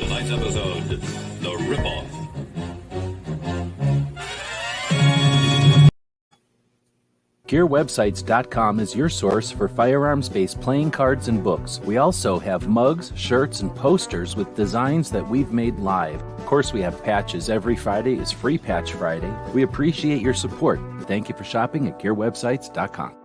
tonight's episode, The Ripoff. GearWebsites.com is your source for firearms-based playing cards and books. We also have mugs, shirts, and posters with designs that we've made live. Of course, we have patches. Every Friday is Free Patch Friday. We appreciate your support. Thank you for shopping at GearWebsites.com.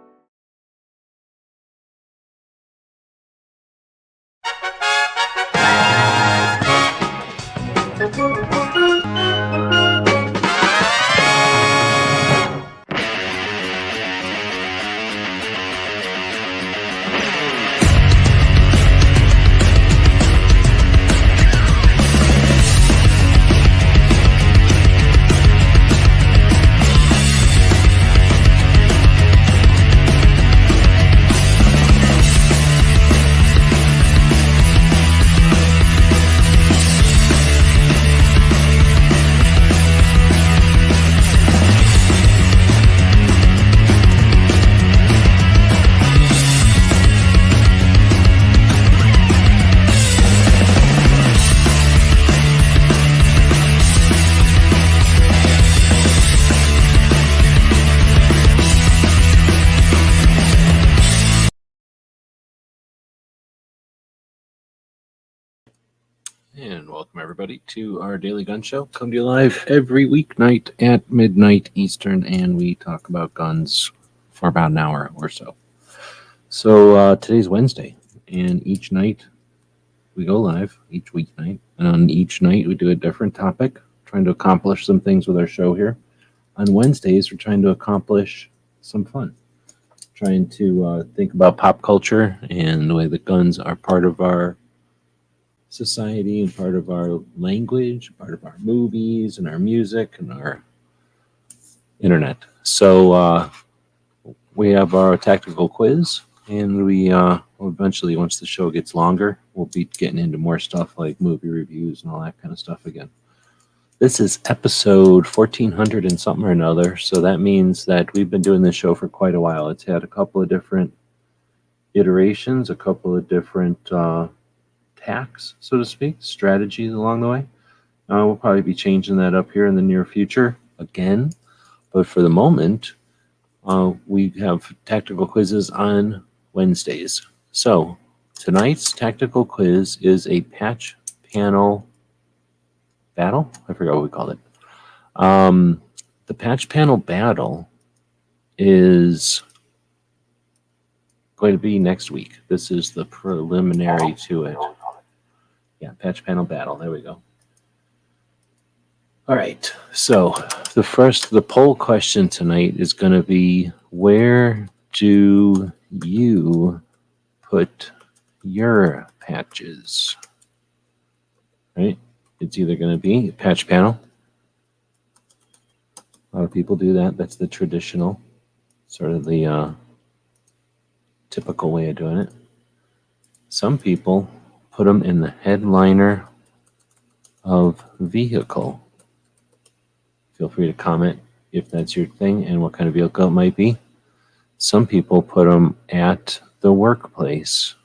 And welcome everybody to our daily gun show. Come to you live every weeknight at midnight Eastern, and we talk about guns for about an hour or so. So today's Wednesday, and each night we go live, each weeknight, and on each night we do a different topic, trying to accomplish some things with our show here. On Wednesdays, we're trying to accomplish some fun, trying to think about pop culture and the way that guns are part of our society and part of our language, part of our movies and our music and our internet. So we have our tactical quiz, and we eventually, once the show gets longer, we'll be getting into more stuff like movie reviews and all that kind of stuff again. This is episode 1400 and something or another, so that means that we've been doing this show for quite a while. It's had a couple of different iterations, a couple of different tacks, so to speak, strategies along the way. We'll probably be changing that up here in the near future again, but for the moment, we have tactical quizzes on Wednesdays. So tonight's tactical quiz is a patch panel battle. I forgot what we called it. The patch panel battle is going to be next week. This is the preliminary to it. Yeah, patch panel battle. There we go. All right. So the poll question tonight is going to be, where do you put your patches? Right? It's either going to be patch panel. A lot of people do that. That's the traditional, sort of the typical way of doing it. Some people put them in the headliner of vehicle. Feel free to comment if that's your thing and what kind of vehicle it might be. Some people put them at the workplace.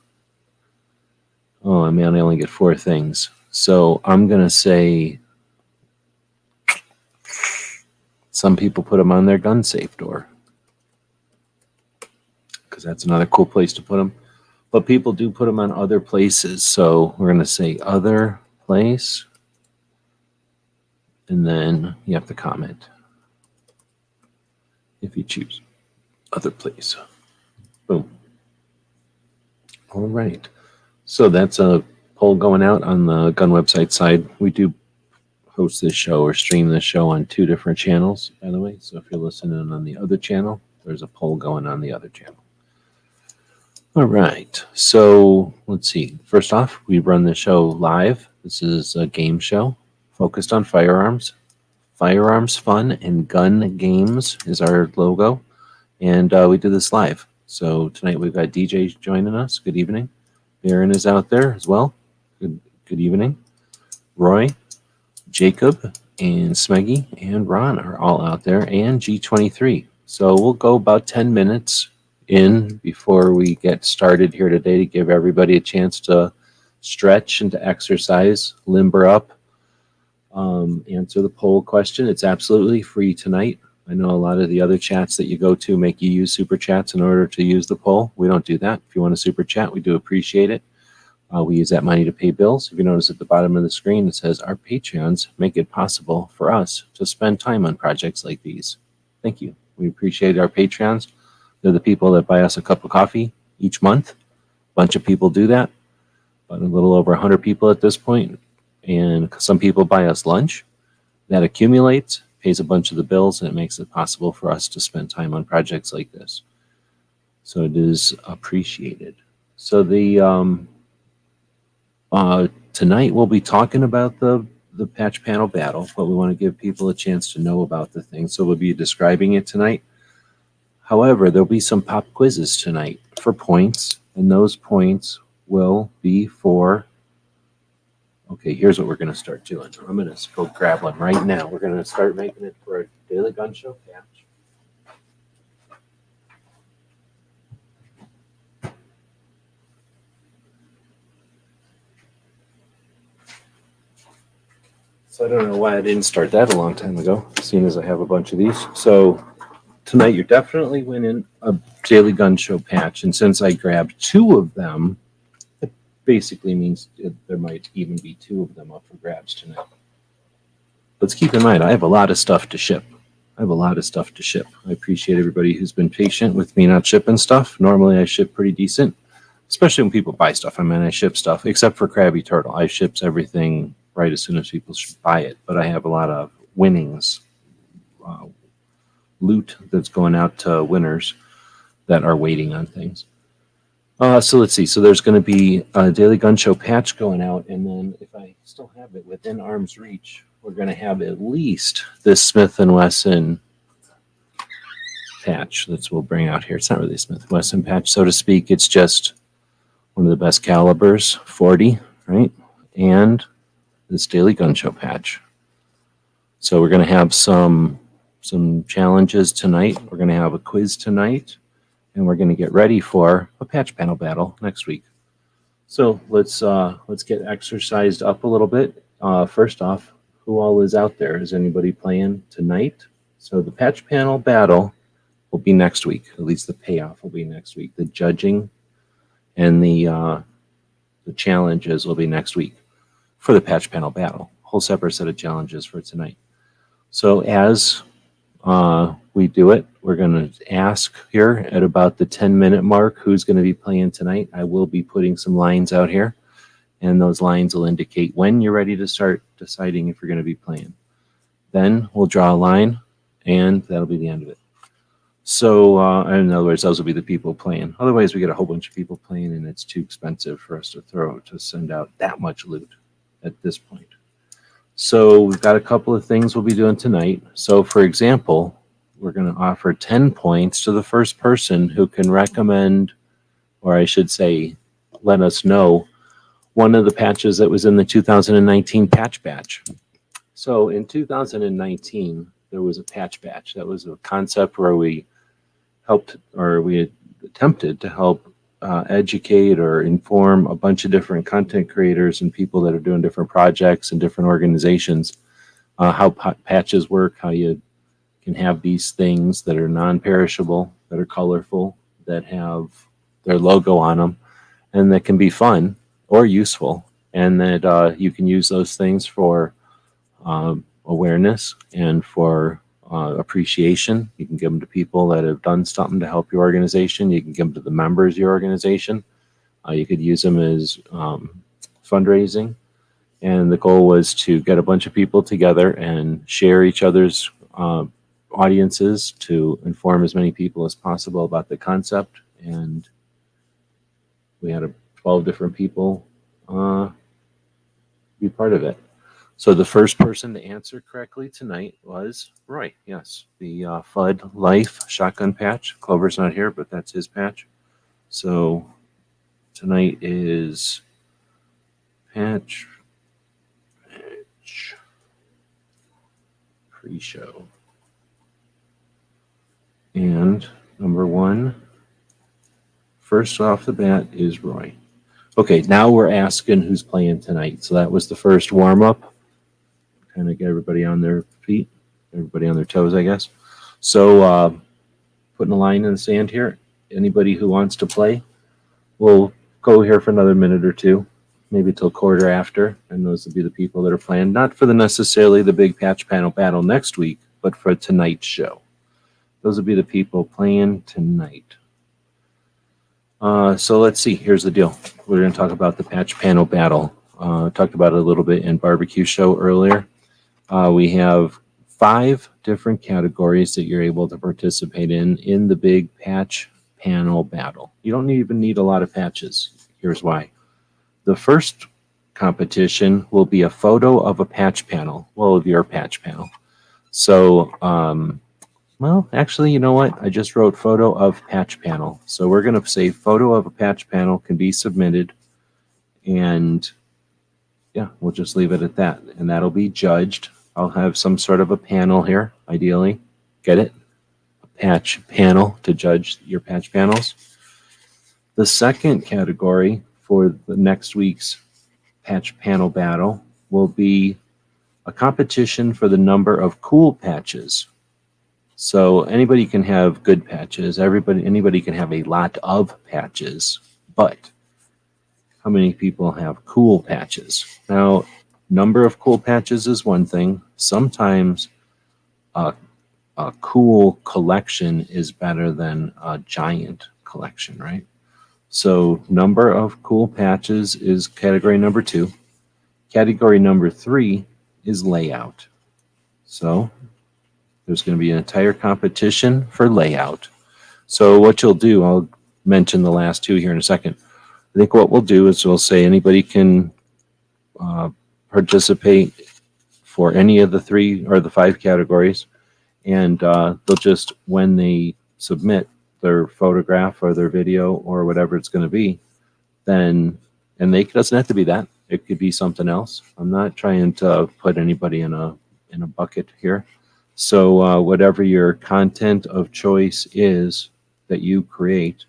Oh, I mean, I only get 4 things. So I'm going to say some people put them on their gun safe door, because that's another cool place to put them. But people do put them on other places. So we're going to say other place, and then you have to comment if you choose other place. Boom. All right. So that's a poll going out on the gun website side. We do host this show or stream this show on 2 different channels, by the way. So if you're listening on the other channel, there's a poll going on the other channel. All right, so let's see. First off, we run the show live. This is a game show focused on firearms. Firearms fun and gun games is our logo, and we do this live. So tonight we've got DJ joining us. Good evening. Baron is out there as well. Good evening. Roy, Jacob, and Smeggy and Ron are all out there, and G23. So we'll go about 10 minutes in before we get started here today to give everybody a chance to stretch and to exercise, limber up, answer the poll question. It's absolutely free tonight. I know a lot of the other chats that you go to make you use super chats in order to use the poll. We don't do that. If you want a super chat, we do appreciate it. We use that money to pay bills. If you notice at the bottom of the screen, it says our Patreons make it possible for us to spend time on projects like these. Thank you. We appreciate our Patreons. They're the people that buy us a cup of coffee each month. A bunch of people do that, but a little over 100 people at this point. And some people buy us lunch. That accumulates, pays a bunch of the bills, and it makes it possible for us to spend time on projects like this. So it is appreciated. So tonight we'll be talking about the patch panel battle, but we want to give people a chance to know about the thing. So we'll be describing it tonight. However, there'll be some pop quizzes tonight for points, and those points will be for, okay, here's what we're going to start doing. I'm going to go grab one right now. We're going to start making it for a Daily Gun Show patch. So I don't know why I didn't start that a long time ago, seeing as I have a bunch of these. So tonight you're definitely winning a Daily Gun Show patch, and since I grabbed 2 of them, it basically means there might even be 2 of them up for grabs tonight. Let's keep in mind, I have a lot of stuff to ship. I appreciate everybody who's been patient with me not shipping stuff. Normally I ship pretty decent, especially when people buy stuff. I mean, I ship stuff, except for Krabby Turtle. I ships everything right as soon as people should buy it. But I have a lot of winnings, loot that's going out to winners that are waiting on things. So let's see. So there's going to be a Daily Gun Show patch going out, and then if I still have it within arm's reach, we're going to have at least this Smith & Wesson patch that we'll bring out here. It's not really a Smith & Wesson patch, so to speak. It's just one of the best calibers, 40, right? And this Daily Gun Show patch. So we're going to have some challenges tonight. We're going to have a quiz tonight, and we're going to get ready for a patch panel battle next week. So let's get exercised up a little bit. First off, who all is out there? Is anybody playing tonight? So the patch panel battle will be next week. At least the payoff will be next week. The judging and the challenges will be next week for the patch panel battle. Whole separate set of challenges for tonight. So as we do it, we're going to ask here at about the 10-minute mark who's going to be playing tonight. I will be putting some lines out here, and those lines will indicate when you're ready to start deciding if you're going to be playing. Then we'll draw a line, and that'll be the end of it. So in other words, those will be the people playing. Otherwise, we get a whole bunch of people playing, and it's too expensive for us to send out that much loot at this point. So we've got a couple of things we'll be doing tonight. So for example, we're going to offer 10 points to the first person who can recommend, or I should say, let us know one of the patches that was in the 2019 patch batch. So in 2019, there was a patch batch. That was a concept where we attempted to help educate or inform a bunch of different content creators and people that are doing different projects and different organizations, how patches work, how you can have these things that are non-perishable, that are colorful, that have their logo on them, and that can be fun or useful, and that you can use those things for awareness and for appreciation. You can give them to people that have done something to help your organization. You can give them to the members of your organization. You could use them as fundraising. And the goal was to get a bunch of people together and share each other's audiences to inform as many people as possible about the concept. And we had 12 different people be part of it. So the first person to answer correctly tonight was Roy. Yes, the FUD Life shotgun patch. Clover's not here, but that's his patch. So tonight is patch pre-show. And number one, first off the bat, is Roy. Okay, now we're asking who's playing tonight. So that was the first warm up. Kind of get everybody on their feet, everybody on their toes, I guess. So putting a line in the sand here. Anybody who wants to play, we'll go here for another minute or two, maybe till quarter after, and those will be the people that are playing. Not for the necessarily the big patch panel battle next week, but for tonight's show. Those will be the people playing tonight. So let's see. Here's the deal. We're going to talk about the patch panel battle. Talked about it a little bit in barbecue show earlier. We have 5 different categories that you're able to participate in the big patch panel battle. You don't even need a lot of patches. Here's why. The first competition will be a photo of a patch panel. Well, of your patch panel. So, well, actually, you know what? I just wrote photo of patch panel. So we're going to say photo of a patch panel can be submitted. And yeah, we'll just leave it at that. And that'll be judged. I'll have some sort of a panel here, ideally. Get it? A patch panel to judge your patch panels. The second category for the next week's patch panel battle will be a competition for the number of cool patches. So anybody can have good patches. Anybody can have a lot of patches, but how many people have cool patches? Now, number of cool patches is one thing. Sometimes a cool collection is better than a giant collection, right? So number of cool patches is category number 2. Category number 3 is layout. So there's going to be an entire competition for layout. So what you'll do, I'll mention the last 2 here in a second. I think what we'll do is we'll say anybody can participate for any of the 3 or the 5 categories, and they'll just, when they submit their photograph or their video or whatever it's going to be, then, and it doesn't have to be that. It could be something else. I'm not trying to put anybody in a bucket here. So whatever your content of choice is that you create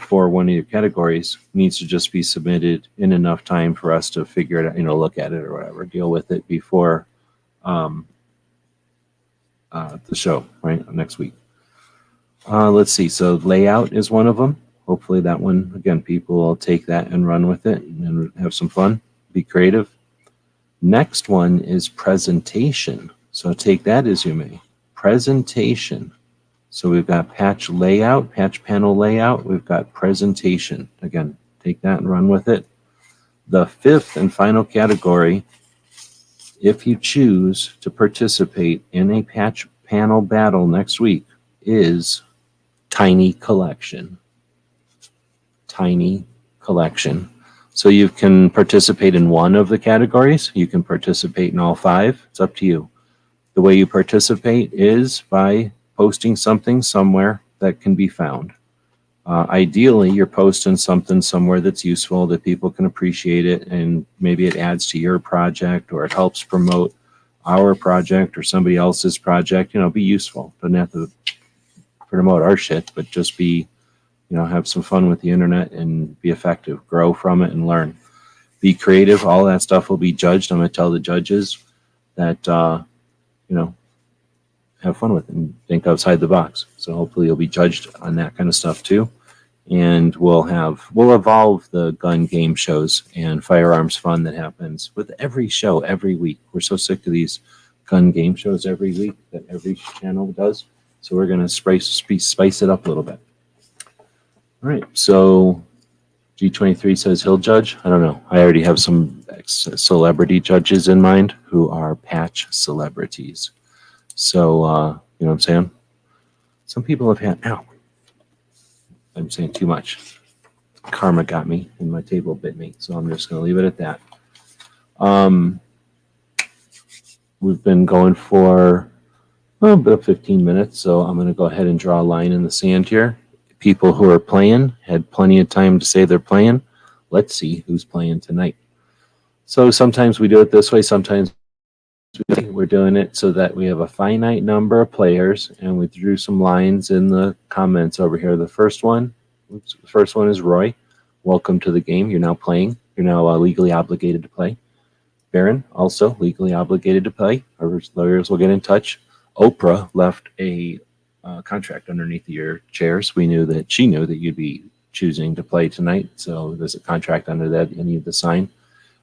for one of your categories needs to just be submitted in enough time for us to figure it out, look at it or whatever, deal with it before the show, right, next week. Let's see. So layout is one of them. Hopefully that one, again, people will take that and run with it and have some fun, be creative. Next one is presentation. So take that as you may. Presentation. So we've got patch layout, patch panel layout. We've got presentation. Again, take that and run with it. The 5th and final category, if you choose to participate in a patch panel battle next week, is tiny collection. Tiny collection. So you can participate in one of the categories. You can participate in all 5. It's up to you. The way you participate is by posting something somewhere that can be found. Ideally, you're posting something somewhere that's useful, that people can appreciate it, and maybe it adds to your project or it helps promote our project or somebody else's project. Be useful. Doesn't have to promote our shit, but just be, have some fun with the internet and be effective, grow from it and learn. Be creative. All that stuff will be judged. I'm going to tell the judges that, have fun with it and think outside the box. So hopefully you'll be judged on that kind of stuff too. And we'll evolve the gun game shows and firearms fun that happens with every show every week. We're so sick of these gun game shows every week that every channel does. So we're going to spice it up a little bit. All right. So G23 says he'll judge. I don't know. I already have some celebrity judges in mind who are patch celebrities. So, you know what I'm saying? Some people have had, ow, I'm saying too much. Karma got me and my table bit me. So I'm just going to leave it at that. We've been going for about 15 minutes. So I'm going to go ahead and draw a line in the sand here. People who are playing had plenty of time to say they're playing. Let's see who's playing tonight. So sometimes we do it this way. Sometimes we're doing it so that we have a finite number of players, and we drew some lines in the comments over here. The first one is Roy. welcome to the game. You're now playing. You're now legally obligated to play. Baron, also legally obligated to play. Our lawyers will get in touch. Oprah left a contract underneath your chairs. We knew that she knew that you'd be choosing to play tonight, so there's a contract under that you need to sign.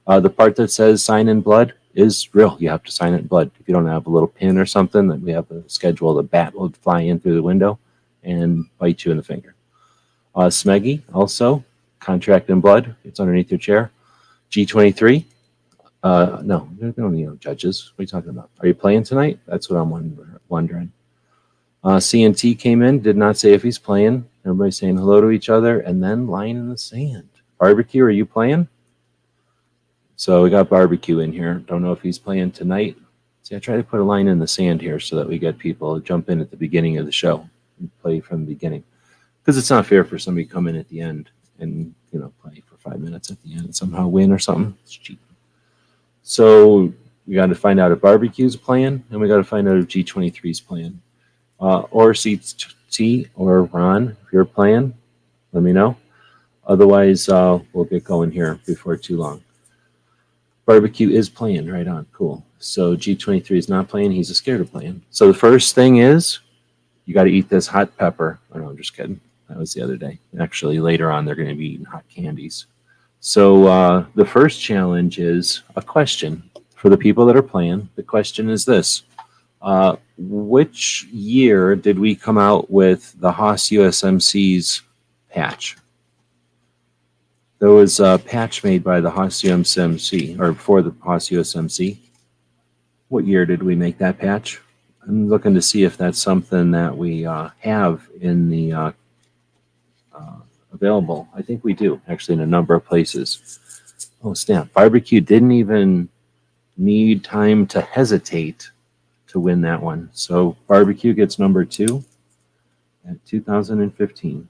The part that says sign in blood is real. You have to sign it in blood. If you don't have a little pin or something, that we have a schedule, the bat will fly in through the window and bite you in the finger. Smeggy, also, contract in blood. It's underneath your chair. G23, no, there don't need no judges. What are you talking about? Are you playing tonight? That's what I'm wondering. CNT came in, did not say if he's playing. Everybody's saying hello to each other, and then lying in the sand. Barbecue, are you playing? So we got Barbecue in here. Don't know if he's playing tonight. See, I try to put a line in the sand here so that we get people to jump in at the beginning of the show and play from the beginning. Because it's not fair for somebody to come in at the end and play for 5 minutes at the end and somehow win or something. It's cheap. So we got to find out if Barbecue's playing, and we got to find out if G23's playing. Or CT or Ron, if you're playing, let me know. Otherwise, we'll get going here before too long. Barbecue is playing, right on, cool. So G23 is not playing, he's scared of playing. So the first thing is, you got to eat this hot pepper. Oh, no, I'm just kidding. That was the other day. Actually, later on, they're going to be eating hot candies. So the first challenge is a question for the people that are playing. The question is this. Which year did we come out with the Haas USMC's patch? There was a patch made by the Haas USMC, or for the Haas USMC. What year did we make that patch? I'm looking to see if that's something that we have in the available. I think we do, actually, in a number of places. Oh, snap. Barbecue didn't even need time to hesitate to win that one. So Barbecue gets number 2 at 2015.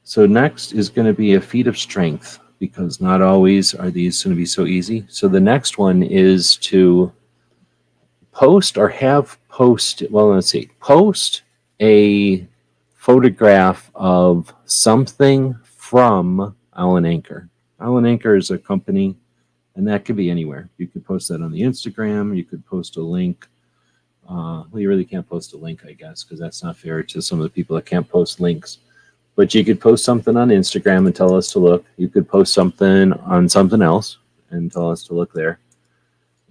So next is going to be a feat of strength, because not always are these going to be so easy. So the next one is to post or have posted, well, let's see, post a photograph of something from Allen Anchor. Allen Anchor is a company, and that could be anywhere. You could post that on the Instagram. You could post a link. Well, you really can't post a link, I guess, because that's not fair to some of the people that can't post links. But you could post something on Instagram and tell us to look. You could post something on something else and tell us to look there.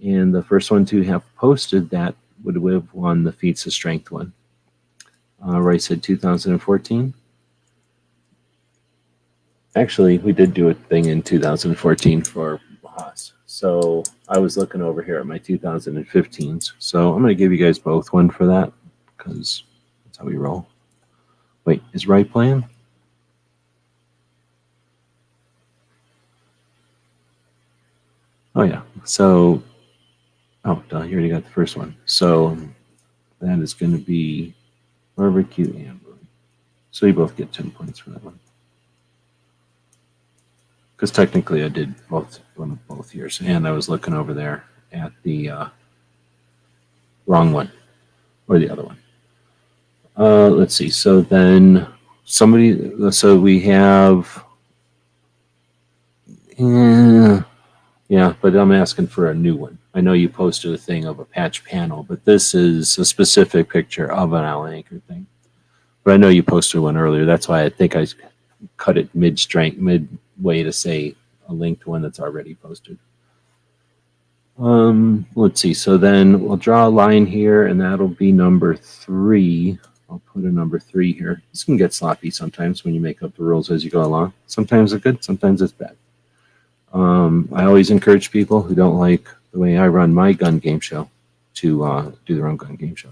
And the first one to have posted that would have won the Feats of Strength one. Roy said 2014. Actually, we did do a thing in 2014 for Haas. So I was looking over here at my 2015s. So I'm going to give you guys both one for that, because that's how we roll. Wait, is Roy playing? Oh, yeah. So, oh, duh, you already got the first one. So that is going to be Barbecue and Roy. So you both get 10 points for that one. Because technically I did both years, and I was looking over there at the wrong one, or the other one. Let's see. So then so we have, yeah, but I'm asking for a new one. I know you posted a thing of a patch panel, but this is a specific picture of an Allen Anchor thing. But I know you posted one earlier. That's why I think I cut it midway to say a linked one that's already posted. Let's see. So then we'll draw a line here, and that'll be number 3. I'll put a number 3 here. This can get sloppy sometimes when you make up the rules as you go along. Sometimes it's good, sometimes it's bad. I always encourage people who don't like the way I run my gun game show to do their own gun game show.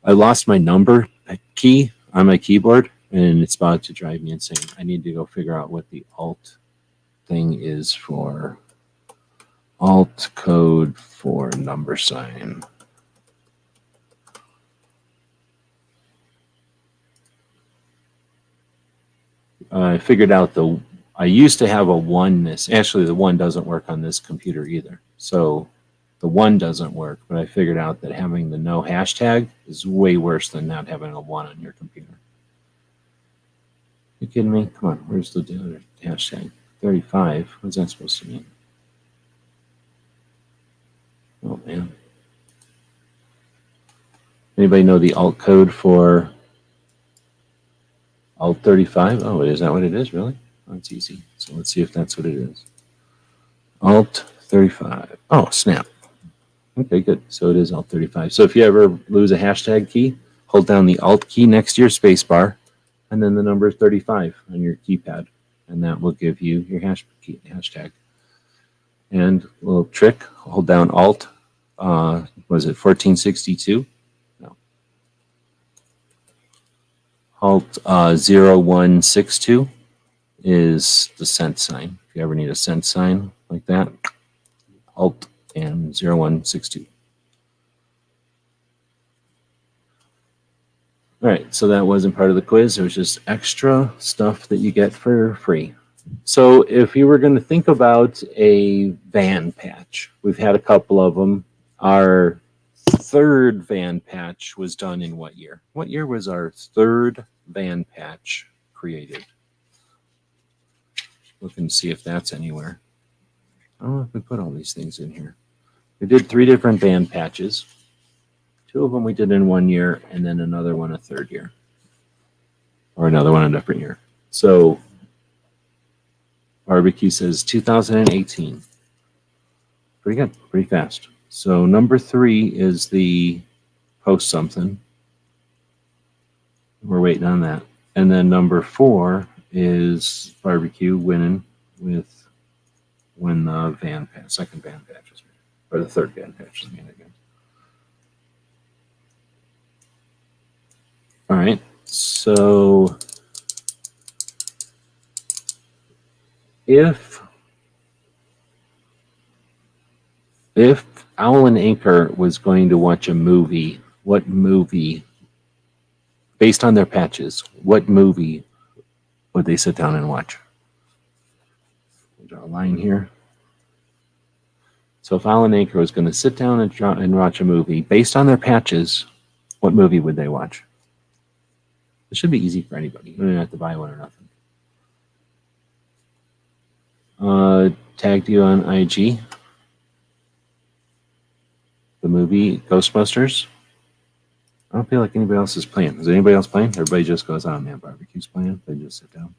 I lost my number key on my keyboard, and it's about to drive me insane. I need to go figure out what the alt thing is for. Alt code for number sign. I figured out I used to have a 1 actually the 1 doesn't work on this computer either. So the 1 doesn't work, but I figured out that having the no hashtag is way worse than not having a 1 on your computer. You kidding me? Come on, where's the other hashtag? 35. What's that supposed to mean? Oh man. Anybody know the alt code for alt 35? Oh, is that what it is? Really? Oh, it's easy. So let's see if that's what it is. Alt 35. Oh, snap. Okay, good. So it is alt 35. So if you ever lose a hashtag key, hold down the alt key next to your space bar and then the number 35 on your keypad. And that will give you your hashtag. And a little trick, hold down alt. Was it 1462? No. Alt 0162 is the cent sign. If you ever need a cent sign like that, alt and 0162. All right, so that wasn't part of the quiz. It was just extra stuff that you get for free. So if you were going to think about a van patch, we've had a couple of them. Our third van patch was done in what year? What year was our third van patch created? Look and see if that's anywhere. I don't know if we put all these things in here. We did 3 different van patches. 2 of them we did in 1 year, and then another one a third year. Or another one a different year. So barbecue says 2018. Pretty good, pretty fast. So number 3 is the post something. We're waiting on that. And then number 4 is barbecue winning with when the second van patch is made, or the third van patch is made again. All right, so if Owl and Anchor was going to watch a movie, what movie, based on their patches, what movie would they sit down and watch? Draw a line here. So if Owl and Anchor was going to sit down and watch a movie based on their patches, what movie would they watch? It should be easy for anybody. You don't have to buy one or nothing. Tagged you on IG. The movie Ghostbusters. I don't feel like anybody else is playing. Is anybody else playing? Everybody just goes, oh man, barbecue's playing. They just sit down.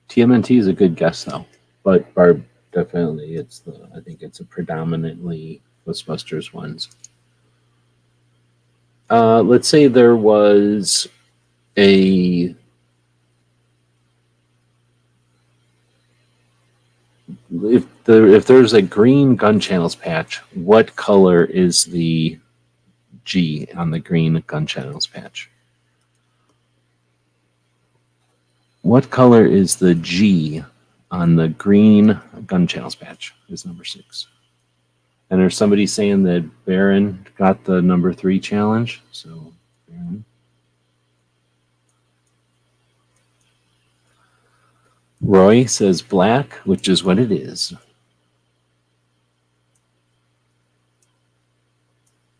TMNT is a good guess though, but Barb definitely I think it's a predominantly Ghostbusters ones. Let's say there was if there's a green Gun Channels patch, what color is the G on the green Gun Channels patch? What color is the G on the green Gun Channels patch? Is number 6. And there's somebody saying that Baron got the number 3 challenge. So, Baron. Roy says black, which is what it is.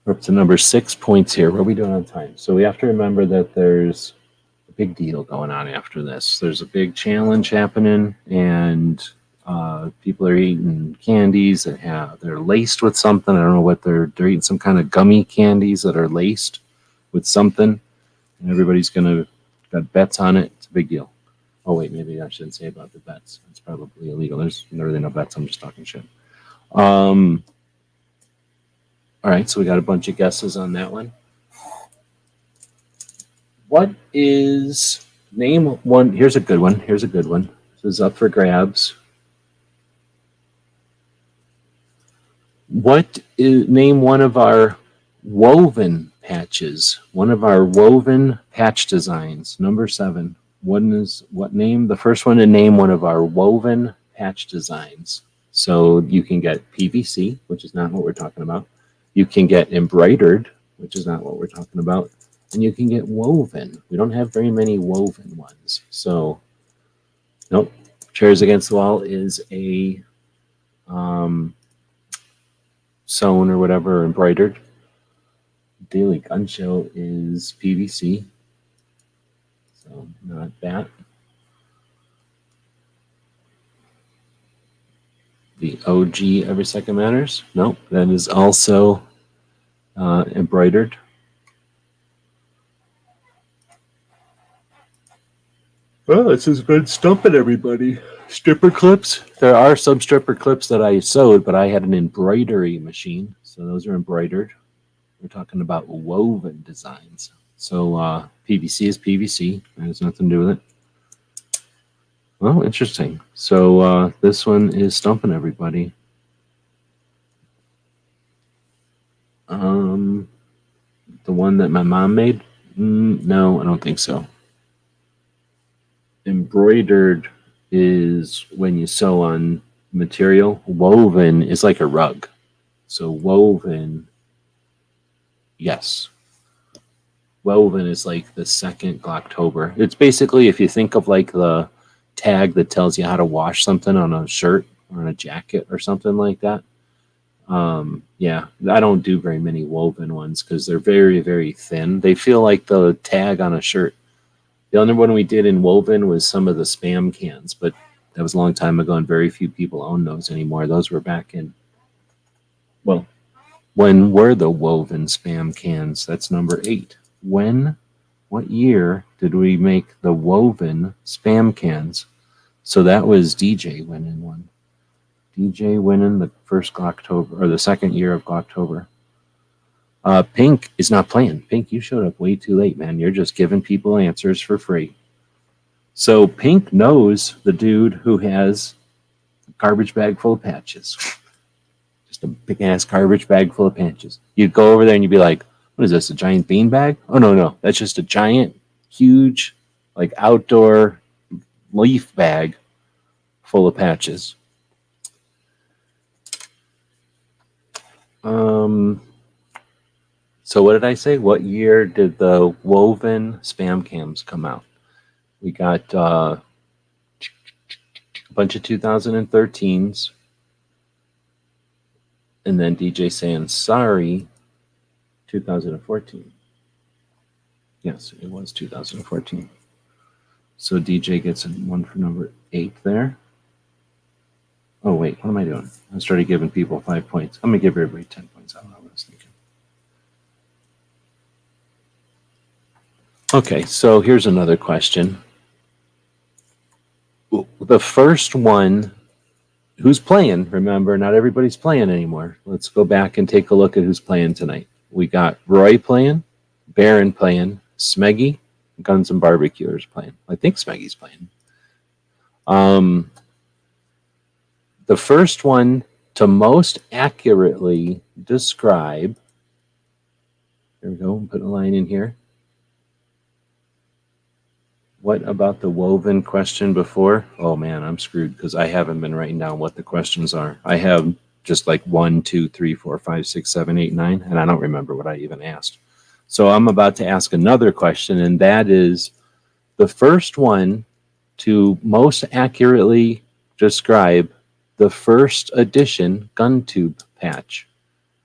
We're up to number 6 points here. What are we doing on time? So we have to remember that there's a big deal going on after this. There's a big challenge happening, and people are eating candies that they're laced with something. I don't know what they're eating, some kind of gummy candies that are laced with something, and everybody's got bets on it. It's a big deal. Oh wait, maybe I shouldn't say about the bets. It's probably illegal. There's really no bets. I'm just talking shit. All right, so we got a bunch of guesses on that one. What is name one? Here's a good one. This is up for grabs. Name one of our woven patches? One of our woven patch designs. Number 7. Name the first one to name one of our woven patch designs? So you can get PVC, which is not what we're talking about. You can get embroidered, which is not what we're talking about. And you can get woven. We don't have very many woven ones. So, nope. Chairs Against the Wall is a sewn or whatever, embroidered. Daily Gun Show is PVC, so not that. The OG Every Second Matters, nope, that is also embroidered. Well, this has been stumping everybody. Stripper clips. There are some stripper clips that I sewed, but I had an embroidery machine, so those are embroidered. We're talking about woven designs. So PVC is PVC. It has nothing to do with it. Well, interesting. So this one is stumping everybody. The one that my mom made? No, I don't think so. Embroidered is when you sew on material. Woven is like a rug. So woven, yes. Woven is like the second Glocktober. It's basically, if you think of like the tag that tells you how to wash something on a shirt or on a jacket or something like that. Yeah, I don't do very many woven ones because they're very, very thin. They feel like the tag on a shirt. The other one we did in woven was some of the Spam cans, but that was a long time ago and very few people own those anymore. Those were back in, well, when were the woven Spam cans? That's number 8. What year did we make the woven Spam cans? So that was DJ winning one. DJ winning the first Glocktober, or the second year of Glocktober. Pink is not playing. Pink, you showed up way too late, man. You're just giving people answers for free. So Pink knows the dude who has a garbage bag full of patches. Just a big ass garbage bag full of patches. You'd go over there and you'd be like, what is this, a giant bean bag? Oh, no. That's just a giant, huge, like outdoor leaf bag full of patches. So what did I say? What year did the woven Spam cams come out? We got a bunch of 2013s. And then DJ saying, sorry, 2014. Yes, it was 2014. So DJ gets one for number 8 there. Oh, wait, what am I doing? I started giving people 5 points. I'm going to give everybody 10 points. I don't know what I was thinking. Okay, so here's another question. The first one, who's playing? Remember, not everybody's playing anymore. Let's go back and take a look at who's playing tonight. We got Roy playing, Baron playing, Smeggy, Guns and Barbecuers playing. I think Smeggy's playing. The first one to most accurately describe, there we go, I'm putting a line in here. What about the woven question before? Oh man, I'm screwed because I haven't been writing down what the questions are. I have just like 1, 2, 3, 4, 5, 6, 7, 8, 9, and I don't remember what I even asked. So I'm about to ask another question, and that is the first one to most accurately describe the first edition gun tube patch.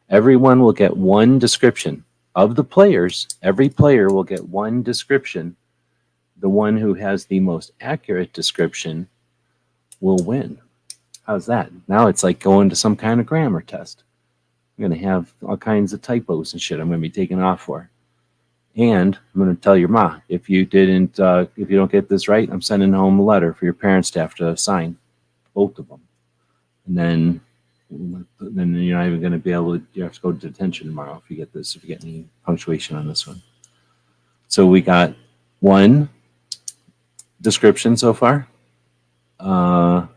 Everyone will get one description of the players. Every player will get one description. The one who has the most accurate description will win. How's that? Now it's like going to some kind of grammar test. I'm going to have all kinds of typos and shit I'm going to be taken off for. And I'm going to tell your ma, if you don't get this right, I'm sending home a letter for your parents to have to sign, both of them. And then you're not even going to be able to, you have to go to detention tomorrow if you get this, if you get any punctuation on this one. So we got one description so far. Oh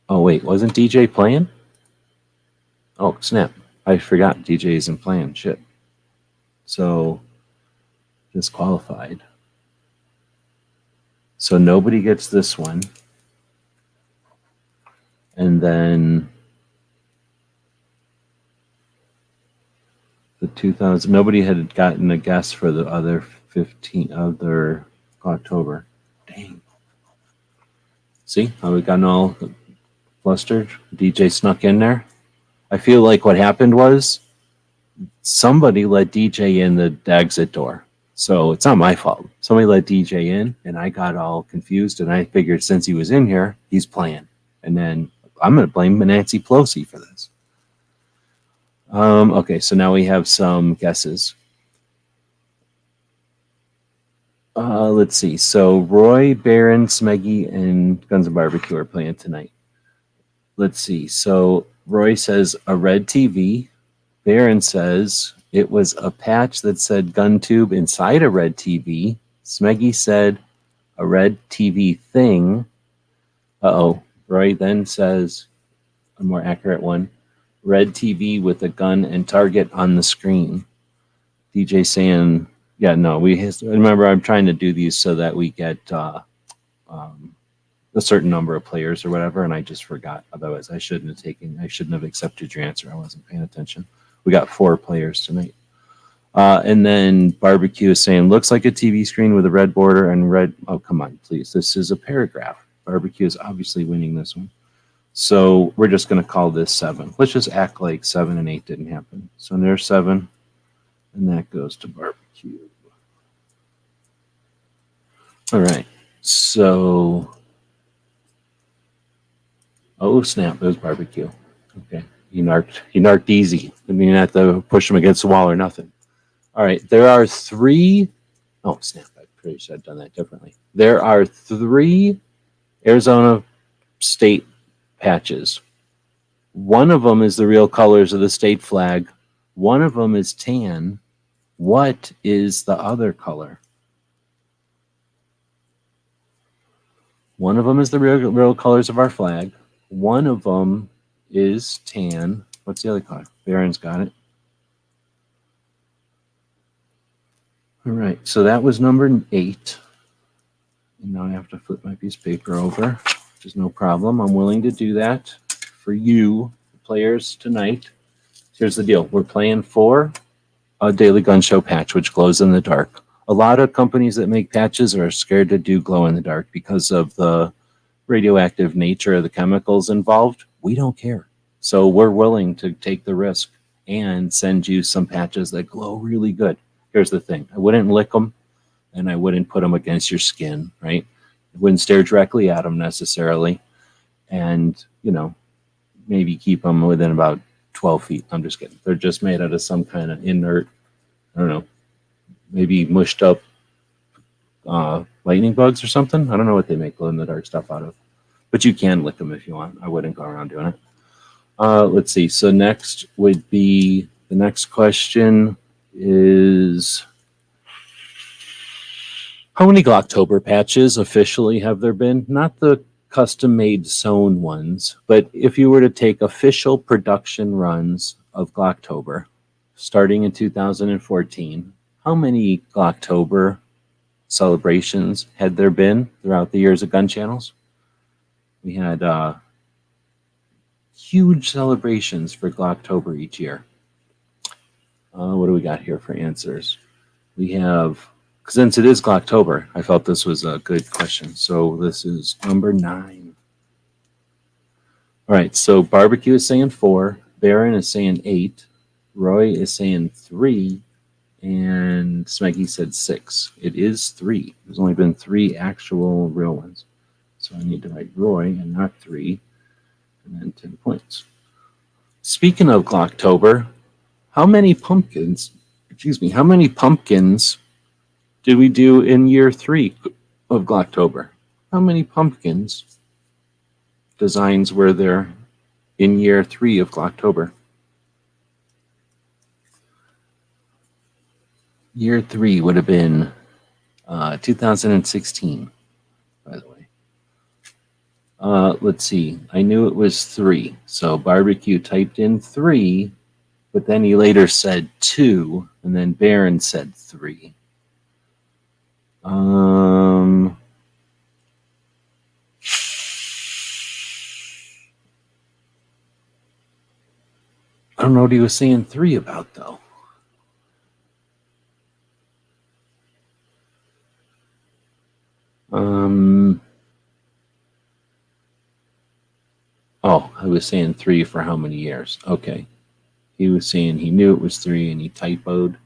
wait, wasn't DJ playing? Oh snap, I forgot DJ isn't playing. Shit. So disqualified. So nobody gets this one. And then the 2000, nobody had gotten a guess for the other 15 other October. Dang. See how we got all flustered? DJ snuck in there. I feel like what happened was somebody let DJ in the exit door. So it's not my fault. Somebody let DJ in, and I got all confused, and I figured since he was in here, he's playing. And then I'm going to blame Nancy Pelosi for this. Okay, so now we have some guesses. Let's see. So Roy, Baron, Smeggy, and Guns and Barbecue are playing tonight. Let's see. So Roy says a red TV. Baron says it was a patch that said gun tube inside a red TV. Smeggy said a red TV thing. Uh-oh. Roy then says a more accurate one. Red TV with a gun and target on the screen. DJ saying, yeah, no, remember I'm trying to do these so that we get a certain number of players or whatever, and I just forgot. Otherwise, I shouldn't have accepted your answer. I wasn't paying attention. We got 4 players tonight. And then Barbecue is saying, looks like a TV screen with a red border and red. Oh, come on, please. This is a paragraph. Barbecue is obviously winning this one. So we're just going to call this 7. Let's just act like 7 and 8 didn't happen. So there's 7, and that goes to Barbecue. All right. So, oh snap! It was Barbecue. Okay, he narked easy. I mean, you have to push him against the wall or nothing. All right, there are 3. Oh snap! I pretty sure I've done that differently. There are 3 Arizona state patches. One of them is the real colors of the state flag. One of them is tan. What is the other color? One of them is the real colors of our flag. One of them is tan. What's the other color? Baron's got it. All right, so that was number 8. And now I have to flip my piece of paper over, which is no problem. I'm willing to do that for you, players, tonight. Here's the deal. We're playing for a Daily Gun Show patch, which glows in the dark. A lot of companies that make patches are scared to do glow in the dark because of the radioactive nature of the chemicals involved. We don't care. So we're willing to take the risk and send you some patches that glow really good. Here's the thing. I wouldn't lick them, and I wouldn't put them against your skin, right? I wouldn't stare directly at them necessarily. And, maybe keep them within about 12 feet. I'm just kidding. They're just made out of some kind of inert, I don't know, maybe mushed up lightning bugs or something. I don't know what they make glow in the dark stuff out of. But you can lick them if you want. I wouldn't go around doing it. Let's see. So next would be, the next question is, how many Glocktober patches officially have there been? Not the custom-made sewn ones, but if you were to take official production runs of Glocktober, starting in 2014, how many Glocktober celebrations had there been throughout the years of gun channels? We had huge celebrations for Glocktober each year. What do we got here for answers? We have, since it is Glocktober, I felt this was a good question. So this is number 9. All right, so Barbecue is saying 4, Baron is saying 8, Roy is saying 3, and Smeggy said 6. It is 3. There's only been 3 actual real ones. So I need to write Roy and not 3, and then 10 points. Speaking of Glocktober, how many pumpkins did we do in year 3 of Glocktober? How many pumpkins designs were there in year 3 of Glocktober? Year 3 would have been 2016, by the way. Let's see. I knew it was 3. So Barbecue typed in 3, but then he later said 2, and then Baron said 3. I don't know what he was saying 3 about, though. Oh, I was saying 3 for how many years? Okay. He was saying he knew it was 3 and he typoed.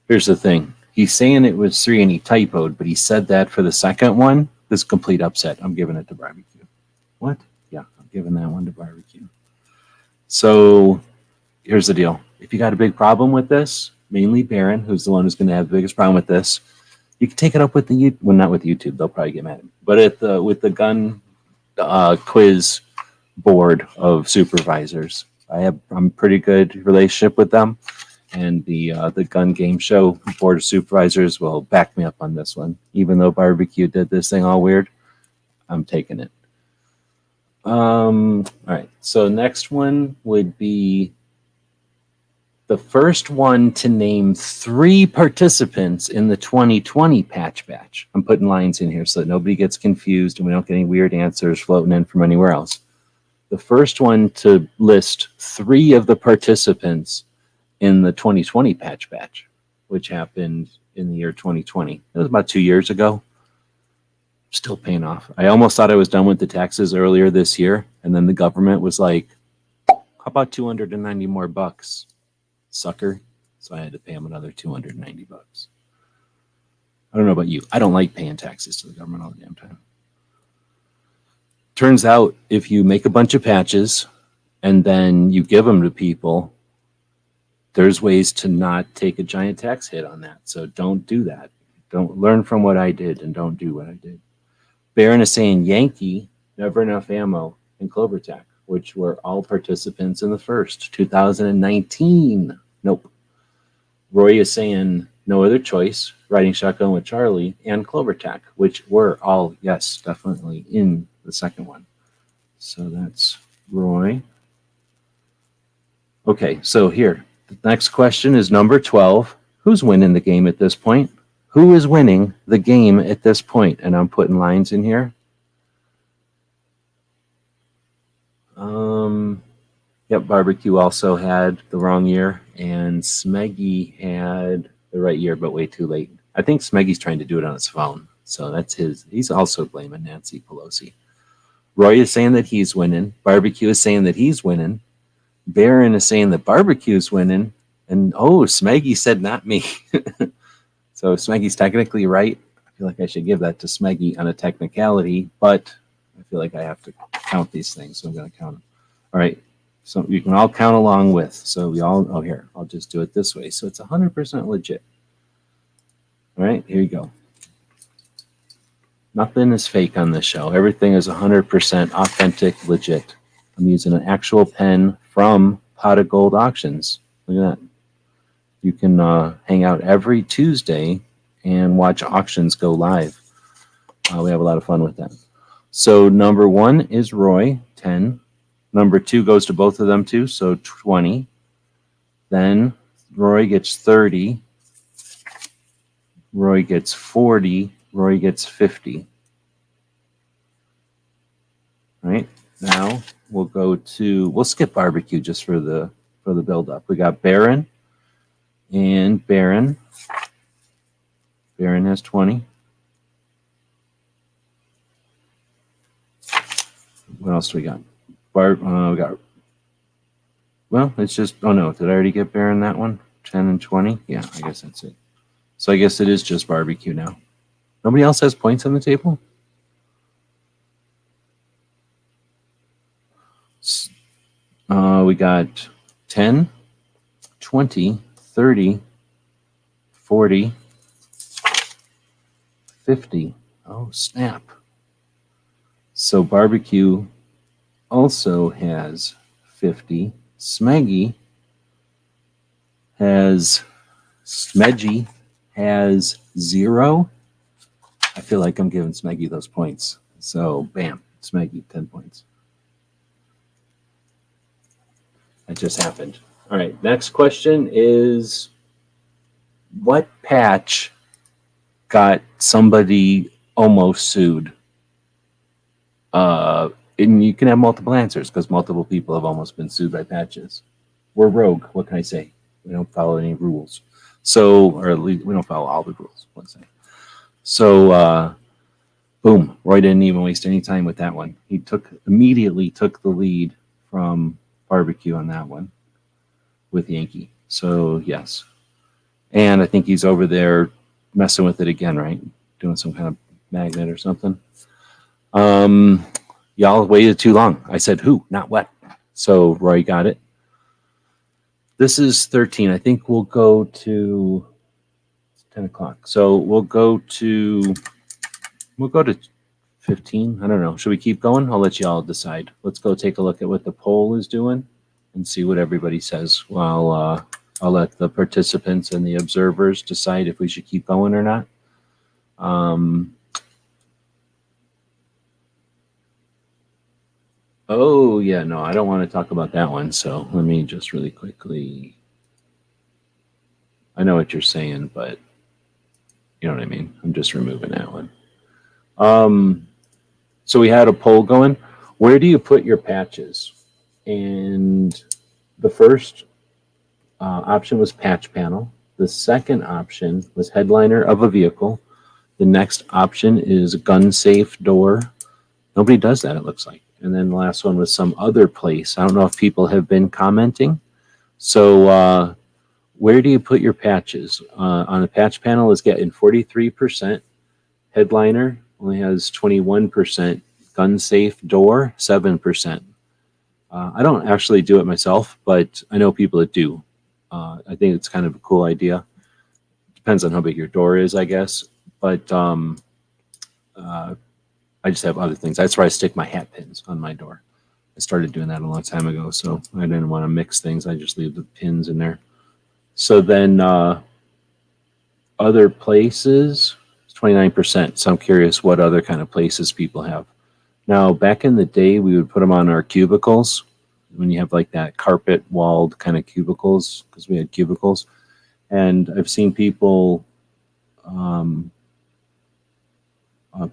Here's the thing. He's saying it was 3 and he typoed, but he said that for the second one. This is complete upset. I'm giving it to barbecue. What? Yeah, I'm giving that one to barbecue. So here's the deal. If you got a big problem with this, mainly Baron, who's the one who's going to have the biggest problem with this, you can take it up with the well, not with YouTube. They'll probably get mad at me. But with the gun quiz board of supervisors, I'm pretty good relationship with them, and the gun game show board of supervisors will back me up on this one. Even though barbecue did this thing all weird, I'm taking it. All right. So next one would be the first one to name 3 participants in the 2020 patch batch. I'm putting lines in here so that nobody gets confused and we don't get any weird answers floating in from anywhere else. The first one to list 3 of the participants in the 2020 patch batch, which happened in the year 2020. It was about 2 years ago. Still paying off. I almost thought I was done with the taxes earlier this year, and then the government was like, how about 290 more bucks? Sucker. So I had to pay him another 290 bucks. I don't know about you. I don't like paying taxes to the government all the damn time. Turns out if you make a bunch of patches and then you give them to people, there's ways to not take a giant tax hit on that. So don't do that. Don't learn from what I did and don't do what I did. Baron is saying Yankee, Never Enough Ammo, and CloverTech, which were all participants in the first 2019. Nope. Roy is saying No Other Choice, Riding Shotgun with Charlie, and CloverTech, which were all, yes, definitely in the second one. So that's Roy. Okay, so here, the next question is number 12. Who's winning the game at this point? Who is winning the game at this point? And I'm putting lines in here. Yep, Barbecue also had the wrong year, and Smeggy had the right year, but way too late. I think Smeggy's trying to do it on his phone, so that's his. He's also blaming Nancy Pelosi. Roy is saying that he's winning. Barbecue is saying that he's winning. Baron is saying that Barbecue's winning, and Smeggy said not me. So Smeggy's technically right. I feel like I should give that to Smeggy on a technicality, but I feel like I have to count these things, so I'm going to count them. All right, so you can all count along with. So we all, here, I'll just do it this way. So it's 100% legit. All right, here you go. Nothing is fake on this show. Everything is 100% authentic, legit. I'm using an actual pen from Pot of Gold Auctions. Look at that. You can hang out every Tuesday and watch auctions go live. We have a lot of fun with that. So number 1 is Roy, 10. Number 2 goes to both of them too, so 20. Then Roy gets 30. Roy gets 40. Roy gets 50. All right, now we'll skip Barbecue just for the build up. We got Baron and Baron. Baron has 20. What else do we got? We got, well, it's just, oh no, did I already get Baron that one? 10 and 20? Yeah, I guess that's it. So I guess it is just Barbecue now. Nobody else has points on the table? We got 10, 20, 30, 40, 50. Oh, snap. So Barbecue also has 50. Smeggy has 0. I feel like I'm giving Smeggy those points. So, bam, Smeggy, 10 points. That just happened. All right, next question is, what patch got somebody almost sued? And you can have multiple answers because multiple people have almost been sued by patches. We're rogue. What can I say? We don't follow any rules. So, or at least we don't follow all the rules, let's say. So, boom, Roy didn't even waste any time with that one. He immediately took the lead from barbecue on that one with Yankee. So yes. And I think he's over there messing with it again, right? Doing some kind of magnet or something. Y'all waited too long. I said who, not what. So Roy got it. This is 13. I think we'll go to 10 o'clock. So we'll go to 15. I don't know. Should we keep going? I'll let y'all decide. Let's go take a look at what the poll is doing and see what everybody says. While I'll let the participants and the observers decide if we should keep going or not. Oh, yeah, no, I don't want to talk about that one. So let me just really quickly. I know what you're saying, but you know what I mean? I'm just removing that one. So we had a poll going. Where do you put your patches? And the first option was patch panel. The second option was headliner of a vehicle. The next option is gun safe door. Nobody does that, it looks like. And then the last one was some other place. I don't know if people have been commenting. So where do you put your patches? On the patch panel is getting 43%. Headliner only has 21%. Gun safe door, 7%. I don't actually do it myself, but I know people that do. I think it's kind of a cool idea. Depends on how big your door is, I guess. But I just have other things. That's where I stick my hat pins on my door. I started doing that a long time ago, so I didn't want to mix things. I just leave the pins in there. So then other places, 29%. So I'm curious what other kind of places people have. Now, back in the day, we would put them on our cubicles when you have like that carpet walled kind of cubicles, because we had cubicles. And I've seen people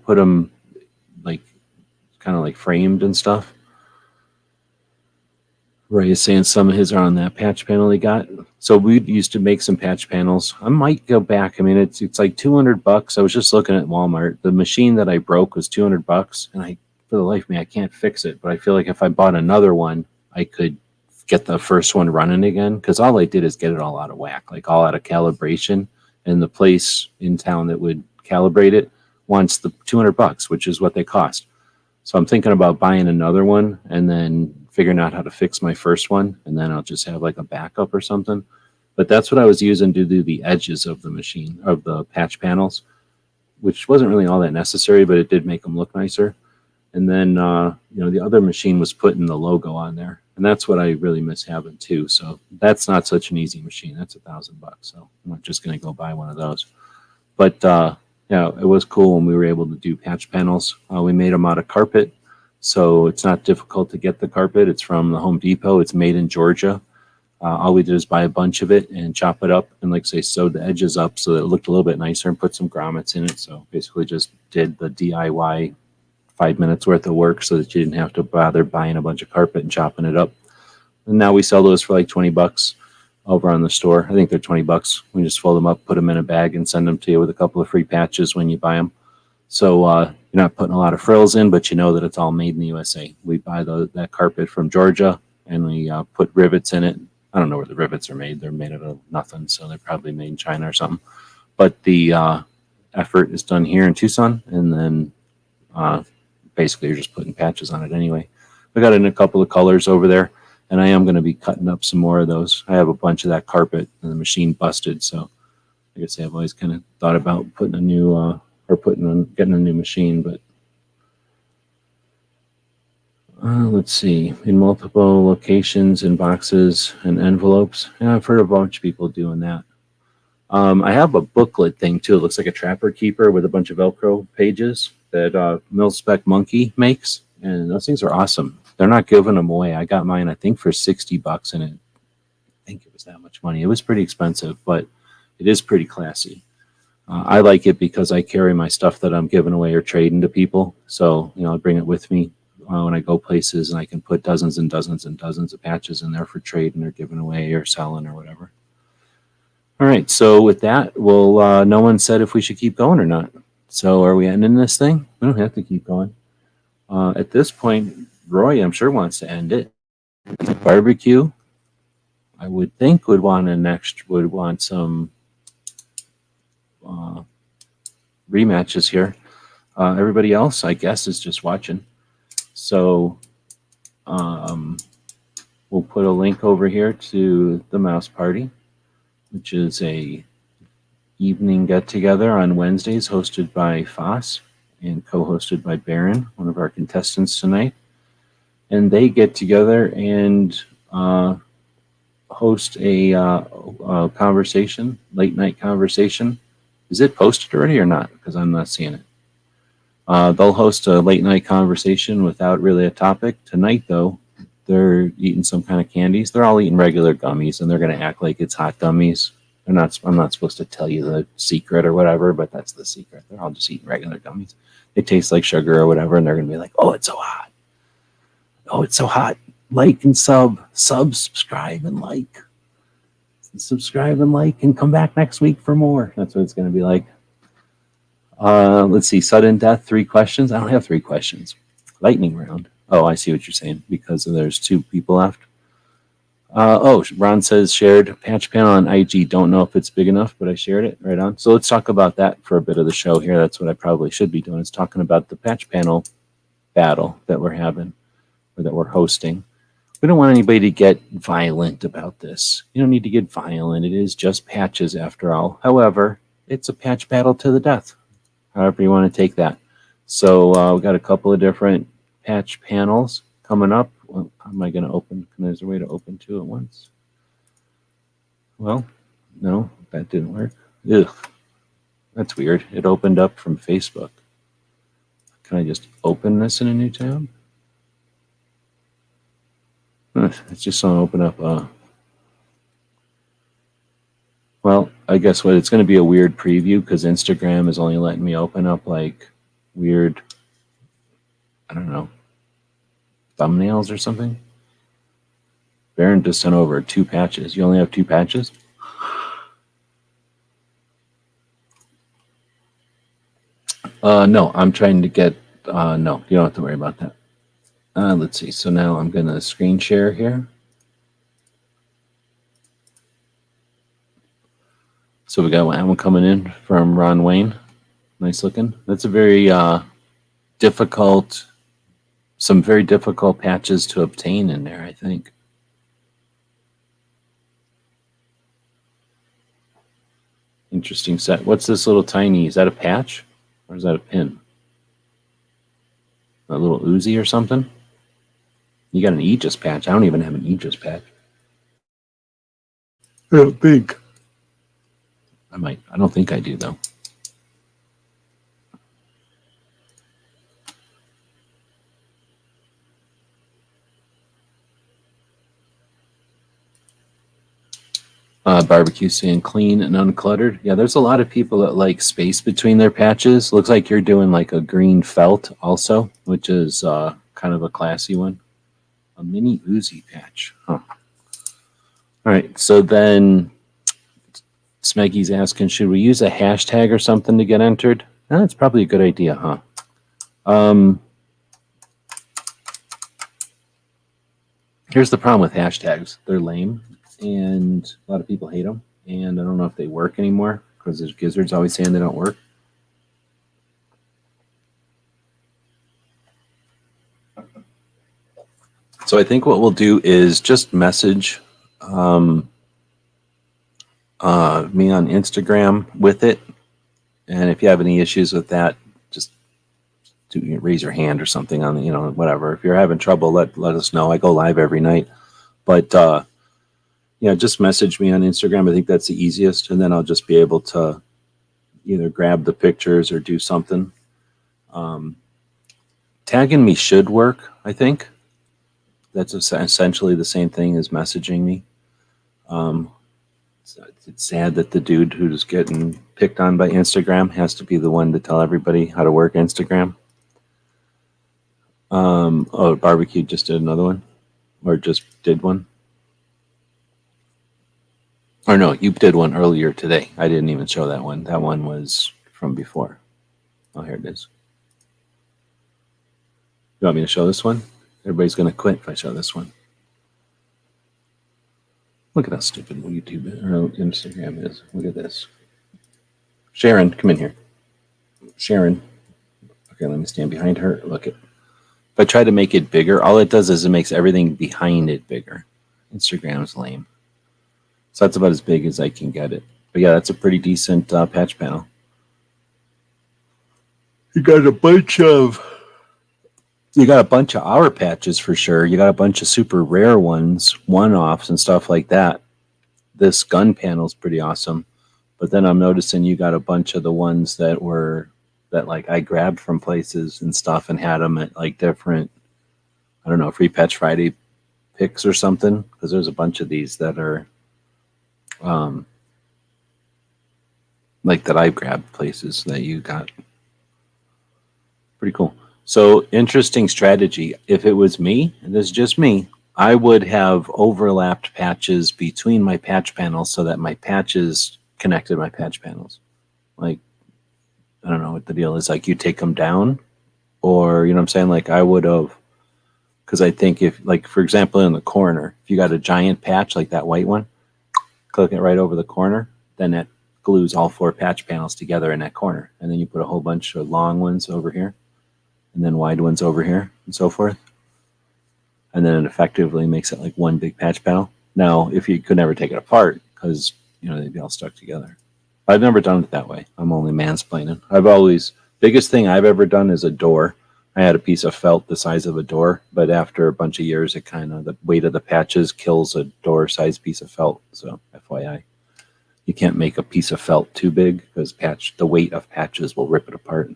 put them like kind of like framed and stuff. Ray is saying some of his are on that patch panel he got. So we used to make some patch panels. I might go back. I mean, it's like $200. I was just looking at Walmart. The machine that I broke was $200, and for the life of me, I can't fix it. But I feel like if I bought another one, I could get the first one running again, because all I did is get it all out of whack, like all out of calibration. And the place in town that would calibrate it wants the $200, which is what they cost. So I'm thinking about buying another one and then figuring out how to fix my first one, and then I'll just have like a backup or something. But that's what I was using to do the edges of the machine, of the patch panels, which wasn't really all that necessary, but it did make them look nicer. And then, the other machine was putting the logo on there, and that's what I really miss having too. So that's not such an easy machine. That's $1,000. So I'm not just going to go buy one of those. But it was cool when we were able to do patch panels. We made them out of carpet, so it's not difficult to get the carpet. It's from the Home Depot. It's made in Georgia. All we did is buy a bunch of it and chop it up and, like say, sewed the edges up so that it looked a little bit nicer and put some grommets in it. So basically just did the DIY 5 minutes worth of work so that you didn't have to bother buying a bunch of carpet and chopping it up. And now we sell those for like $20 over on the store. I think they're $20. We just fold them up, put them in a bag, and send them to you with a couple of free patches when you buy them. So you're not putting a lot of frills in, but you know that it's all made in the USA. We buy that carpet from Georgia, and we put rivets in it. I don't know where the rivets are made. They're made out of nothing, so they're probably made in China or something. But the effort is done here in Tucson, and then basically you're just putting patches on it anyway. We got in a couple of colors over there, and I am going to be cutting up some more of those. I have a bunch of that carpet, and the machine busted, so I guess I've always kind of thought about putting a new getting a new machine, but let's see, in multiple locations, in boxes and envelopes. Yeah, I've heard of a bunch of people doing that. I have a booklet thing too. It looks like a Trapper Keeper with a bunch of Velcro pages that Mil-Spec Monkey makes, and those things are awesome. They're not giving them away. I got mine, I think, for $60, and I think it was that much money. It was pretty expensive, but it is pretty classy. I like it because I carry my stuff that I'm giving away or trading to people. So, I bring it with me when I go places, and I can put dozens and dozens and dozens of patches in there for trading or giving away or selling or whatever. All right. So with that, no one said if we should keep going or not. So are we ending this thing? We don't have to keep going. At this point, Roy, I'm sure, wants to end it. Barbecue, I would think would want some rematches here. Everybody else, I guess, is just watching. So we'll put a link over here to the Mouse Party, which is a evening get together on Wednesdays, hosted by Foss and co-hosted by Baron, one of our contestants tonight. And they get together and host a conversation, late night conversation. Is it posted already or not? Because I'm not seeing it. They'll host a late night conversation without really a topic. Tonight, though, they're eating some kind of candies. They're all eating regular gummies, and they're going to act like it's hot gummies. I'm not supposed to tell you the secret or whatever, but that's the secret. They're all just eating regular gummies. They taste like sugar or whatever, and they're going to be like, "Oh, it's so hot! Oh, it's so hot! Like and subscribe and like, subscribe and like, and come back next week for more." That's what it's going to be like. Let's see. Sudden death, 3 questions. I don't have 3 questions. Lightning round. Oh, I see what you're saying, because there's 2 people left. Ron says shared patch panel on IG. Don't know if it's big enough, but I shared it right on. So let's talk about that for a bit of the show here. That's what I probably should be doing, is talking about the patch panel battle that we're having, or that we're hosting. We don't want anybody to get violent about this. You don't need to get violent. It is just patches after all. However, it's a patch battle to the death, however you want to take that. So we've got a couple of different patch panels coming up. Well, how am I going to open? There's a way to open 2 at once. Well, no, that didn't work. Ugh, that's weird. It opened up from Facebook. Can I just open this in a new tab? It's just going to open up. Well, I guess what it's going to be a weird preview, because Instagram is only letting me open up like weird, I don't know, thumbnails or something. Baron just sent over 2 patches. You only have 2 patches? No, I'm trying to get, no, you don't have to worry about that. Let's see. So now I'm going to screen share here. So we got one coming in from Ron Wayne. Nice looking. That's a very difficult, some very difficult patches to obtain in there, I think. Interesting set. What's this little tiny? Is that a patch? Or is that a pin? A little Uzi or something? You got an Aegis patch. I don't even have an Aegis patch. I don't think. I might. I don't think I do, though. Barbecue saying clean and uncluttered. Yeah, there's a lot of people that like space between their patches. Looks like you're doing like a green felt also, which is kind of a classy one. A mini Uzi patch. Huh. All right, so then Smeggy's asking, should we use a hashtag or something to get entered? That's probably a good idea, huh? Here's the problem with hashtags. They're lame, and a lot of people hate them, and I don't know if they work anymore, because there's gizzards always saying they don't work. So I think what we'll do is just message me on Instagram with it, and if you have any issues with that, just raise your hand or something on the, whatever. If you're having trouble, let us know. I go live every night, but just message me on Instagram. I think that's the easiest, and then I'll just be able to either grab the pictures or do something. Tagging me should work, I think. That's essentially the same thing as messaging me. It's sad that the dude who's getting picked on by Instagram has to be the one to tell everybody how to work Instagram. Barbecue just did another one, or just did one. Or no, you did one earlier today. I didn't even show that one. That one was from before. Oh, here it is. You want me to show this one? Everybody's going to quit if I show this one. Look at how stupid YouTube or Instagram is. Look at this. Sharon, come in here. Sharon. Okay, let me stand behind her. Look at. If I try to make it bigger, all it does is it makes everything behind it bigger. Instagram's lame. So that's about as big as I can get it. But yeah, that's a pretty decent patch panel. You got a bunch of our patches for sure. You got a bunch of super rare ones, one-offs and stuff like that. This gun panel is pretty awesome. But then I'm noticing you got a bunch of the ones that like I grabbed from places and stuff and had them at like different, I don't know, Free Patch Friday picks or something. Because there's a bunch of these that are like that I grabbed places that you got. Pretty cool. So interesting strategy. If it was me, and this is just me, I would have overlapped patches between my patch panels so that my patches connected my patch panels. Like, I don't know what the deal is. Like you take them down or, you know what I'm saying? Like I would have, because I think if, like, for example, in the corner, if you got a giant patch like that white one, click it right over the corner, then that glues all 4 patch panels together in that corner. And then you put a whole bunch of long ones over here and then wide ones over here and so forth. And then it effectively makes it like one big patch panel. Now, if you could never take it apart because, you know, they'd be all stuck together. I've never done it that way. I'm only mansplaining. Biggest thing I've ever done is a door. I had a piece of felt the size of a door, but after a bunch of years, it kind of, the weight of the patches kills a door sized piece of felt. So FYI, you can't make a piece of felt too big because the weight of patches will rip it apart.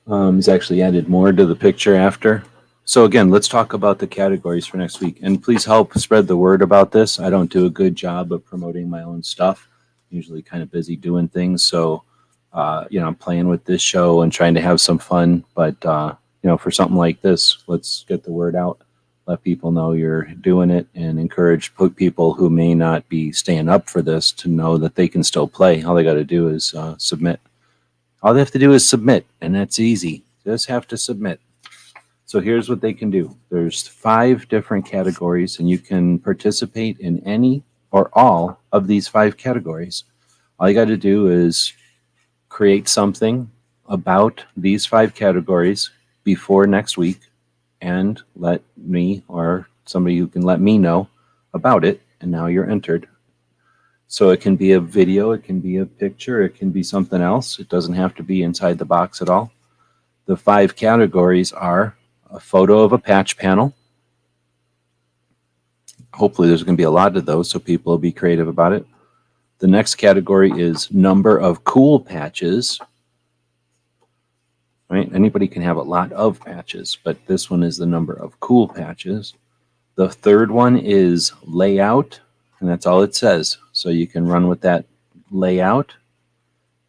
He's actually added more to the picture after. So again, let's talk about the categories for next week. And please help spread the word about this. I don't do a good job of promoting my own stuff. I'm usually kind of busy doing things. So, you know, I'm playing with this show and trying to have some fun. But, you know, for something like this, let's get the word out. Let people know you're doing it and encourage people who may not be staying up for this to know that they can still play. All they got to do is submit. All they have to do is submit, and that's easy. Just have to submit. So here's what they can do. There's 5 different categories, and you can participate in any or all of these 5 categories. All you got to do is create something about these 5 categories before next week and let me or somebody who can let me know about it, and now you're entered. So it can be a video, it can be a picture, it can be something else. It doesn't have to be inside the box at all. The 5 categories are a photo of a patch panel. Hopefully there's going to be a lot of those, so people will be creative about it. The next category is number of cool patches. Right? Anybody can have a lot of patches, but this one is the number of cool patches. The third one is layout, and that's all it says. So you can run with that layout.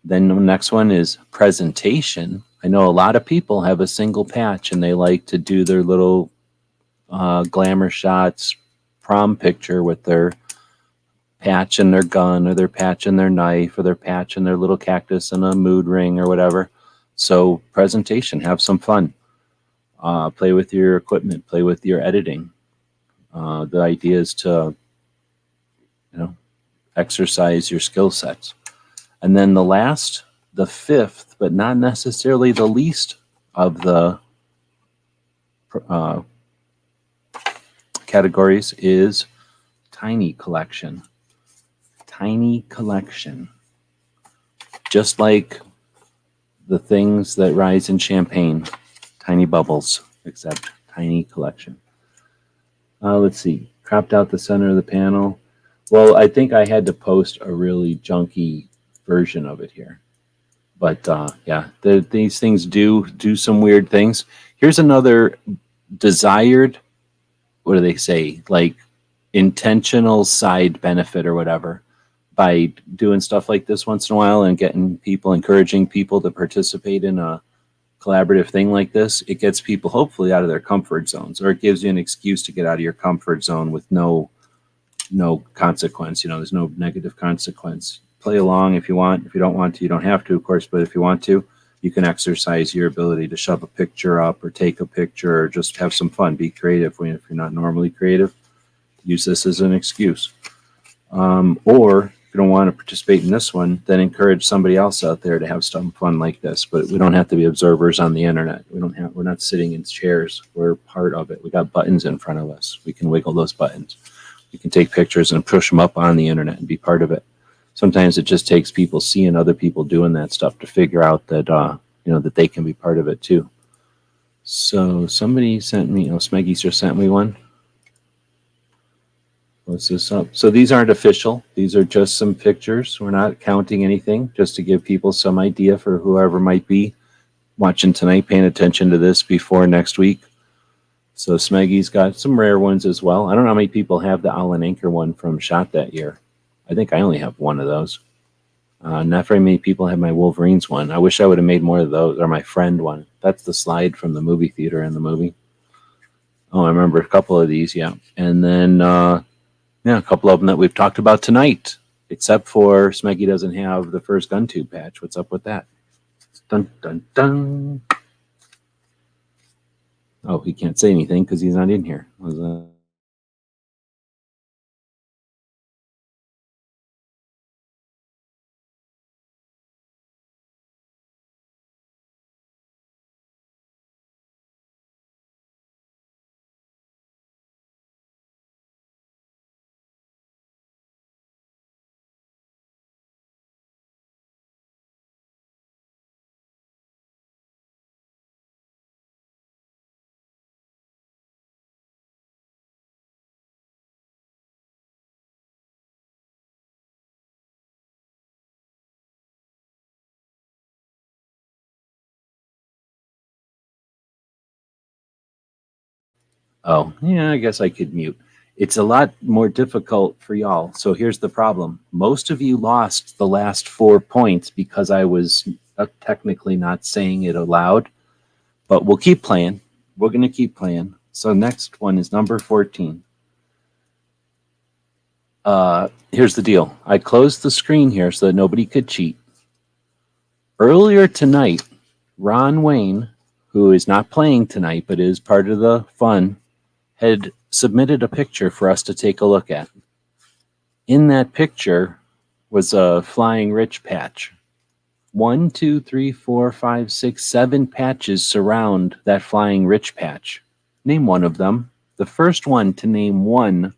Then the next one is presentation. I know a lot of people have a single patch and they like to do their little glamour shots, prom picture with their patch and their gun or their patch and their knife or their patch and their little cactus and a mood ring or whatever. So presentation, have some fun. Play with your equipment, play with your editing. The idea is to, you know, exercise your skill sets. And then the fifth, but not necessarily the least of the categories is tiny collection. Tiny collection. Just like the things that rise in champagne, tiny bubbles, except tiny collection. Let's see, cropped out the center of the panel. Well, I think I had to post a really junky version of it here. But yeah, these things do some weird things. Here's another desired, what do they say, like intentional side benefit or whatever by doing stuff like this once in a while and encouraging people to participate in a collaborative thing like this. It gets people hopefully out of their comfort zones, or it gives you an excuse to get out of your comfort zone with no consequence. You know, there's no negative consequence. play along if you want. If you don't want to, you don't have to, of course. But if you want to, you can exercise your ability to shove a picture up or take a picture or just have some fun. Be creative. If you're not normally creative, use this as an excuse. Or if you don't want to participate in this one, then encourage somebody else out there to have some fun like this. But we don't have to be observers on the internet. We're not sitting in chairs. We're part of it. We got buttons in front of us. We can wiggle those buttons. We can take pictures and push them up on the internet and be part of it. Sometimes it just takes people seeing other people doing that stuff to figure out that that they can be part of it too. So somebody sent me, Smeggy just sent me one. What's this up? So these aren't official. These are just some pictures. We're not counting anything, just to give people some idea for whoever might be watching tonight, paying attention to this before next week. So Smeggy's got some rare ones as well. I don't know how many people have the Alan Anchor one from Shot that year. I think I only have one of those. Not very many people have my Wolverines one. I wish I would have made more of those, or my friend one. That's the slide from the movie theater in the movie. Oh, I remember a couple of these, yeah. And then, a couple of them that we've talked about tonight, except for Smeggy doesn't have the first gun tube patch. What's up with that? Dun, dun, dun. Oh, he can't say anything because he's not in here. Oh, yeah, I guess I could mute. It's a lot more difficult for y'all. So here's the problem. Most of you lost the last 4 points because I was technically not saying it aloud, but we'll keep playing. We're going to keep playing. So next one is number 14. Here's the deal. I closed the screen here so that nobody could cheat. Earlier tonight, Ron Wayne, who is not playing tonight but is part of the fun, had submitted a picture for us to take a look at. In that picture was a Flying Rich patch. 1, 2, 3, 4, 5, 6, 7 patches surround that Flying Rich patch. Name one of them. The first one to name one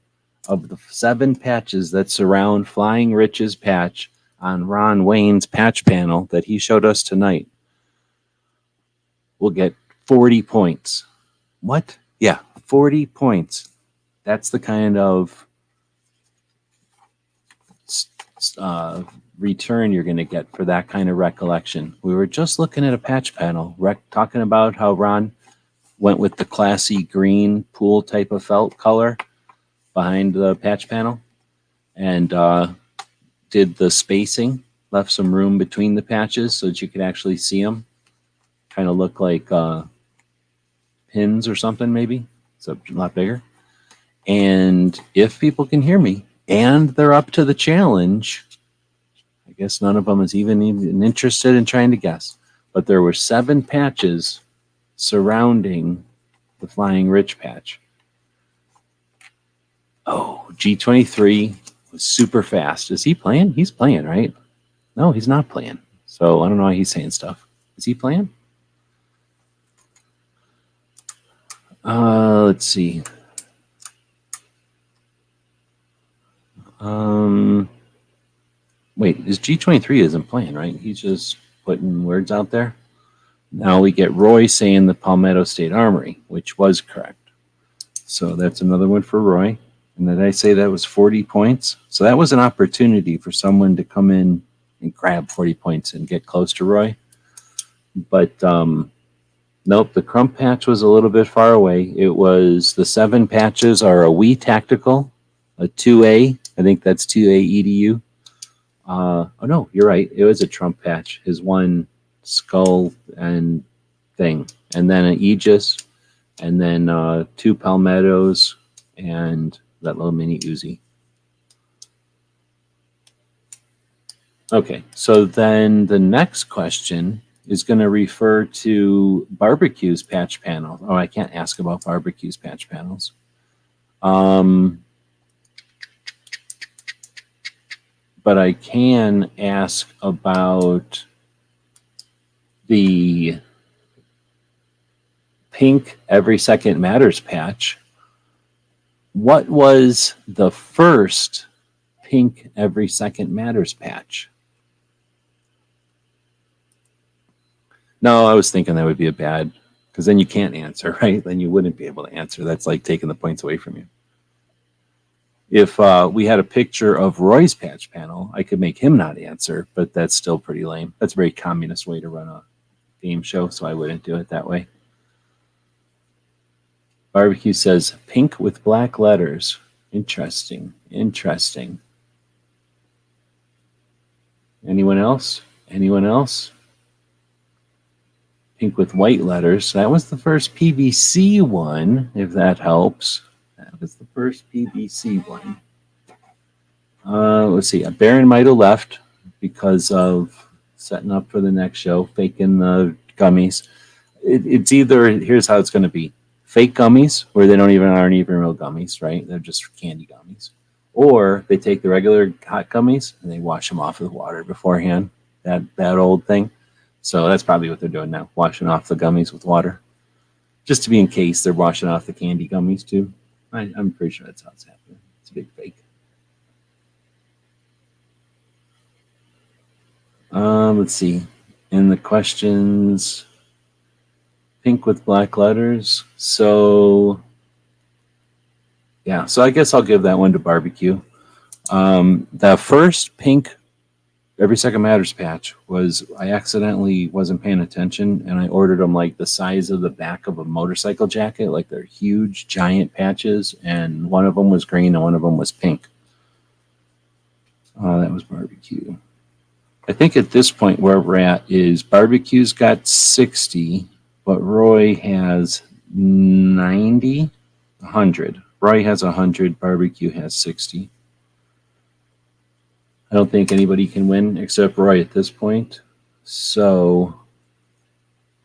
of the 7 patches that surround Flying Rich's patch on Ron Wayne's patch panel that he showed us tonight will get 40 points. What? Yeah, 40 points. That's the kind of return you're going to get for that kind of recollection. We were just looking at a patch panel, talking about how Ron went with the classy green pool type of felt color behind the patch panel and did the spacing, left some room between the patches so that you could actually see them. Kind of look like pins or something, maybe. It's a lot bigger. And if people can hear me and they're up to the challenge, I guess none of them is even interested in trying to guess, but there were 7 patches surrounding the Flying Rich patch. Oh, G23 was super fast. Is he playing? He's playing, right? No, he's not playing. So I don't know why he's saying stuff. Is he playing? Let's see. Wait, is G23 isn't playing, right? He's just putting words out there. Now we get Roy saying the Palmetto State Armory, which was correct. So that's another one for Roy. And did I say that was 40 points? So that was an opportunity for someone to come in and grab 40 points and get close to Roy. But nope, the Crump patch was a little bit far away. It was the 7 patches are a Wii Tactical, a 2A. I think that's 2A EDU. Oh no, you're right. It was a Trump patch. His one skull and thing, and then an Aegis, and then 2 Palmettos, and that little mini Uzi. Okay, so then the next question is going to refer to barbecues patch panel. Oh, I can't ask about barbecues patch panels. But I can ask about the pink Every Second Matters patch. What was the first pink Every Second Matters patch? No, I was thinking that would be a bad, because then you can't answer, right? Then you wouldn't be able to answer. That's like taking the points away from you. If we had a picture of Roy's patch panel, I could make him not answer, but that's still pretty lame. That's a very communist way to run a game show, so I wouldn't do it that way. Barbecue says pink with black letters. Interesting. Interesting. Anyone else? Anyone else? Pink with white letters. That was the first PVC one, if that helps. That was the first PVC one. Let's see. Baron might have left because of setting up for the next show, faking the gummies. It's either, here's how it's going to be. Fake gummies, where they aren't even real gummies, right? They're just candy gummies. Or they take the regular hot gummies and they wash them off with water beforehand. That old thing. So that's probably what they're doing now, washing off the gummies with water. Just to be in case they're washing off the candy gummies too. I'm pretty sure that's how it's happening. It's a big fake. Let's see. In the questions, pink with black letters. So, yeah. So I guess I'll give that one to barbecue. The first pink Every Second Matters patch was, I accidentally wasn't paying attention and I ordered them like the size of the back of a motorcycle jacket, like they're huge, giant patches, and one of them was green and one of them was pink. That was barbecue. I think at this point where we're at is barbecue's got 60, but Roy has 90, 100. Roy has 100, barbecue has 60. I don't think anybody can win except Roy at this point. So,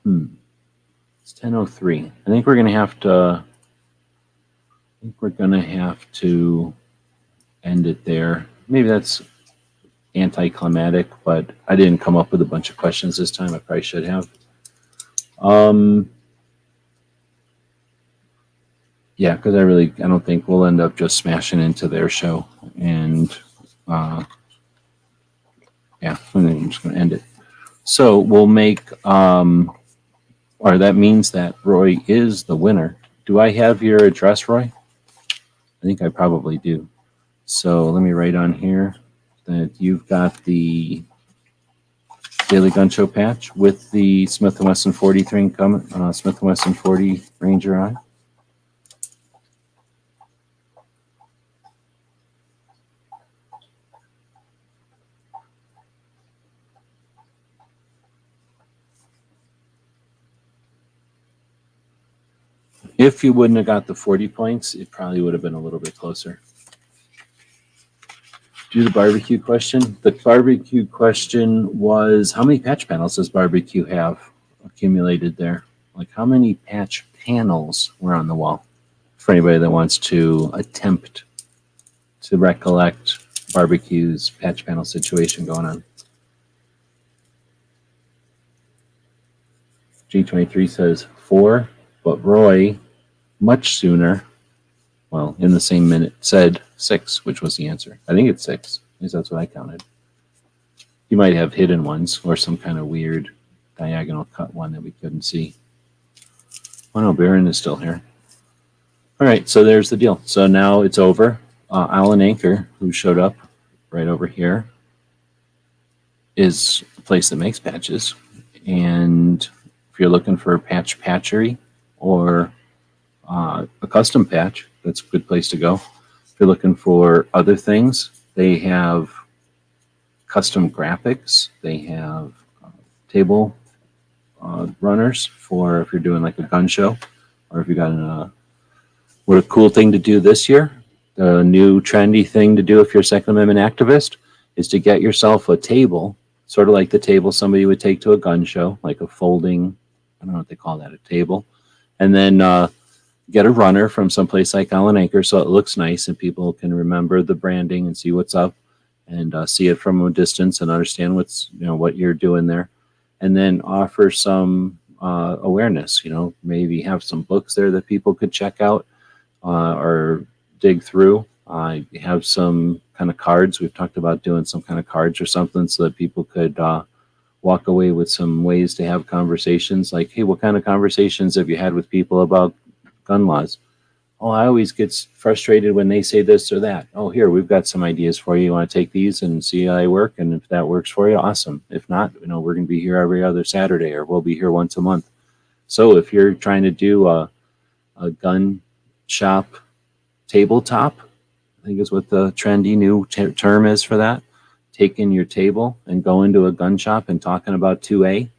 it's 10:03. I think we're going to have to end it there. Maybe that's anticlimactic, but I didn't come up with a bunch of questions this time. I probably should have. Yeah, because I don't think we'll end up just smashing into their show. And yeah, I'm just going to end it. So we'll make, or that means that Roy is the winner. Do I have your address, Roy? I think I probably do. So let me write on here that you've got the Daily Gun Show patch with the Smith & Wesson 43 Smith & Wesson 40 Ranger on. If you wouldn't have got the 40 points, it probably would have been a little bit closer. Do the barbecue question. The barbecue question was, how many patch panels does barbecue have accumulated there? Like how many patch panels were on the wall? For anybody that wants to attempt to recollect barbecue's patch panel situation going on. G23 says 4, but Roy, much sooner, well, in the same minute, said 6, which was the answer. I think it's 6, because that's what I counted. You might have hidden ones or some kind of weird diagonal cut one that we couldn't see. Oh no, Baron is still here. All right, so there's the deal. So now it's over. Alan Anchor, who showed up right over here, is a place that makes patches. And if you're looking for a patchery or a custom patch, that's a good place to go. If you're looking for other things, they have custom graphics. They have table runners for if you're doing like a gun show, or if you got what a cool thing to do this year. The new trendy thing to do if you're a Second Amendment activist is to get yourself a table, sort of like the table somebody would take to a gun show, like a folding, I don't know what they call that, a table. And then get a runner from someplace like Allen Anchor so it looks nice and people can remember the branding and see what's up and see it from a distance and understand what's, what you're doing there. And then offer some awareness, maybe have some books there that people could check out or dig through. Have some kind of cards. We've talked about doing some kind of cards or something so that people could walk away with some ways to have conversations like, hey, what kind of conversations have you had with people about gun laws? Oh, I always get frustrated when they say this or that. Oh, here, we've got some ideas for you. You want to take these and see how they work? And if that works for you, awesome. If not, we're going to be here every other Saturday or we'll be here once a month. So if you're trying to do a gun shop tabletop, I think is what the trendy new term is for that, taking your table and going to a gun shop and talking about 2A,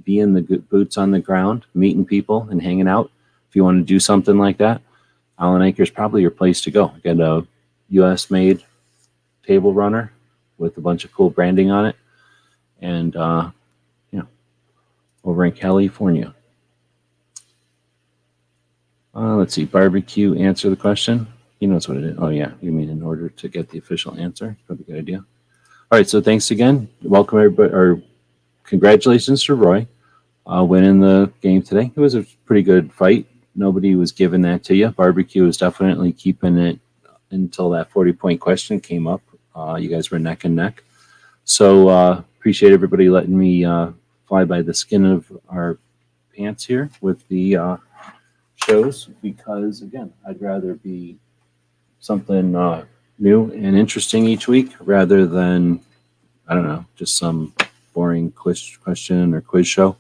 being the boots on the ground, meeting people and hanging out. If you want to do something like that, Allen Anchor is probably your place to go. Get a U.S. made table runner with a bunch of cool branding on it, and over in California. Let's see. Barbecue, answer the question. He knows what it is. Oh yeah, you mean in order to get the official answer? Probably a good idea. All right. So thanks again. Welcome everybody. Or congratulations to Roy winning the game today. It was a pretty good fight. Nobody was giving that to you. Barbecue was definitely keeping it until that 40-point question came up. You guys were neck and neck. So appreciate everybody letting me fly by the skin of our pants here with the shows, because again, I'd rather be something new and interesting each week rather than, I don't know, just some boring question or quiz show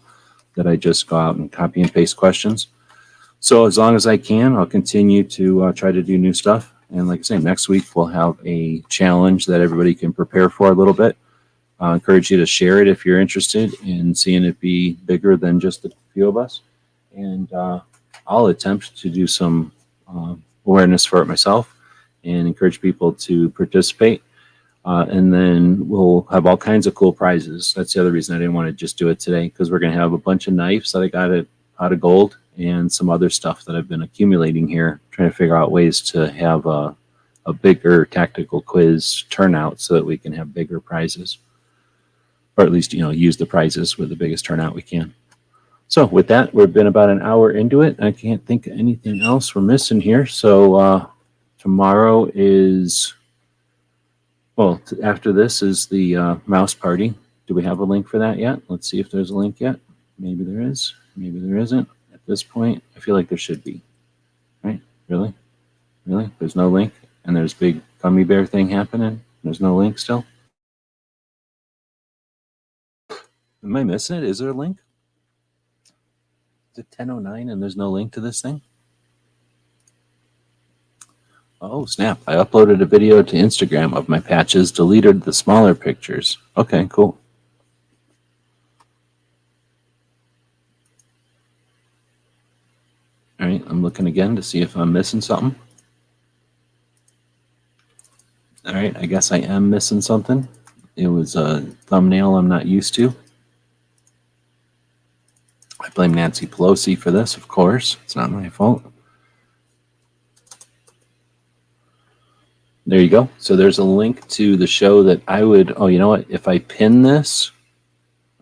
that I just go out and copy and paste questions. So as long as I can, I'll continue to try to do new stuff. And like I say, next week we'll have a challenge that everybody can prepare for a little bit. I encourage you to share it if you're interested in seeing it be bigger than just a few of us. And I'll attempt to do some awareness for it myself and encourage people to participate. And then we'll have all kinds of cool prizes. That's the other reason I didn't want to just do it today, because we're going to have a bunch of knives that I got at Pot of Gold and some other stuff that I've been accumulating here, trying to figure out ways to have a bigger tactical quiz turnout so that we can have bigger prizes, or at least, use the prizes with the biggest turnout we can. So with that, we've been about an hour into it. I can't think of anything else we're missing here. So tomorrow is, well, after this is the mouse party. Do we have a link for that yet? Let's see if there's a link yet. Maybe there is. Maybe there isn't. At this point, I feel like there should be. Right? Really? Really? There's no link? And there's big gummy bear thing happening? There's no link still? Am I missing it? Is there a link? Is it 10:09 and there's no link to this thing? Oh, snap. I uploaded a video to Instagram of my patches, deleted the smaller pictures. Okay, cool. All right, I'm looking again to see if I'm missing something. All right, I guess I am missing something. It was a thumbnail I'm not used to. I blame Nancy Pelosi for this, of course. It's not my fault. There you go. So there's a link to the show that I would, oh, you know what? If I pin this,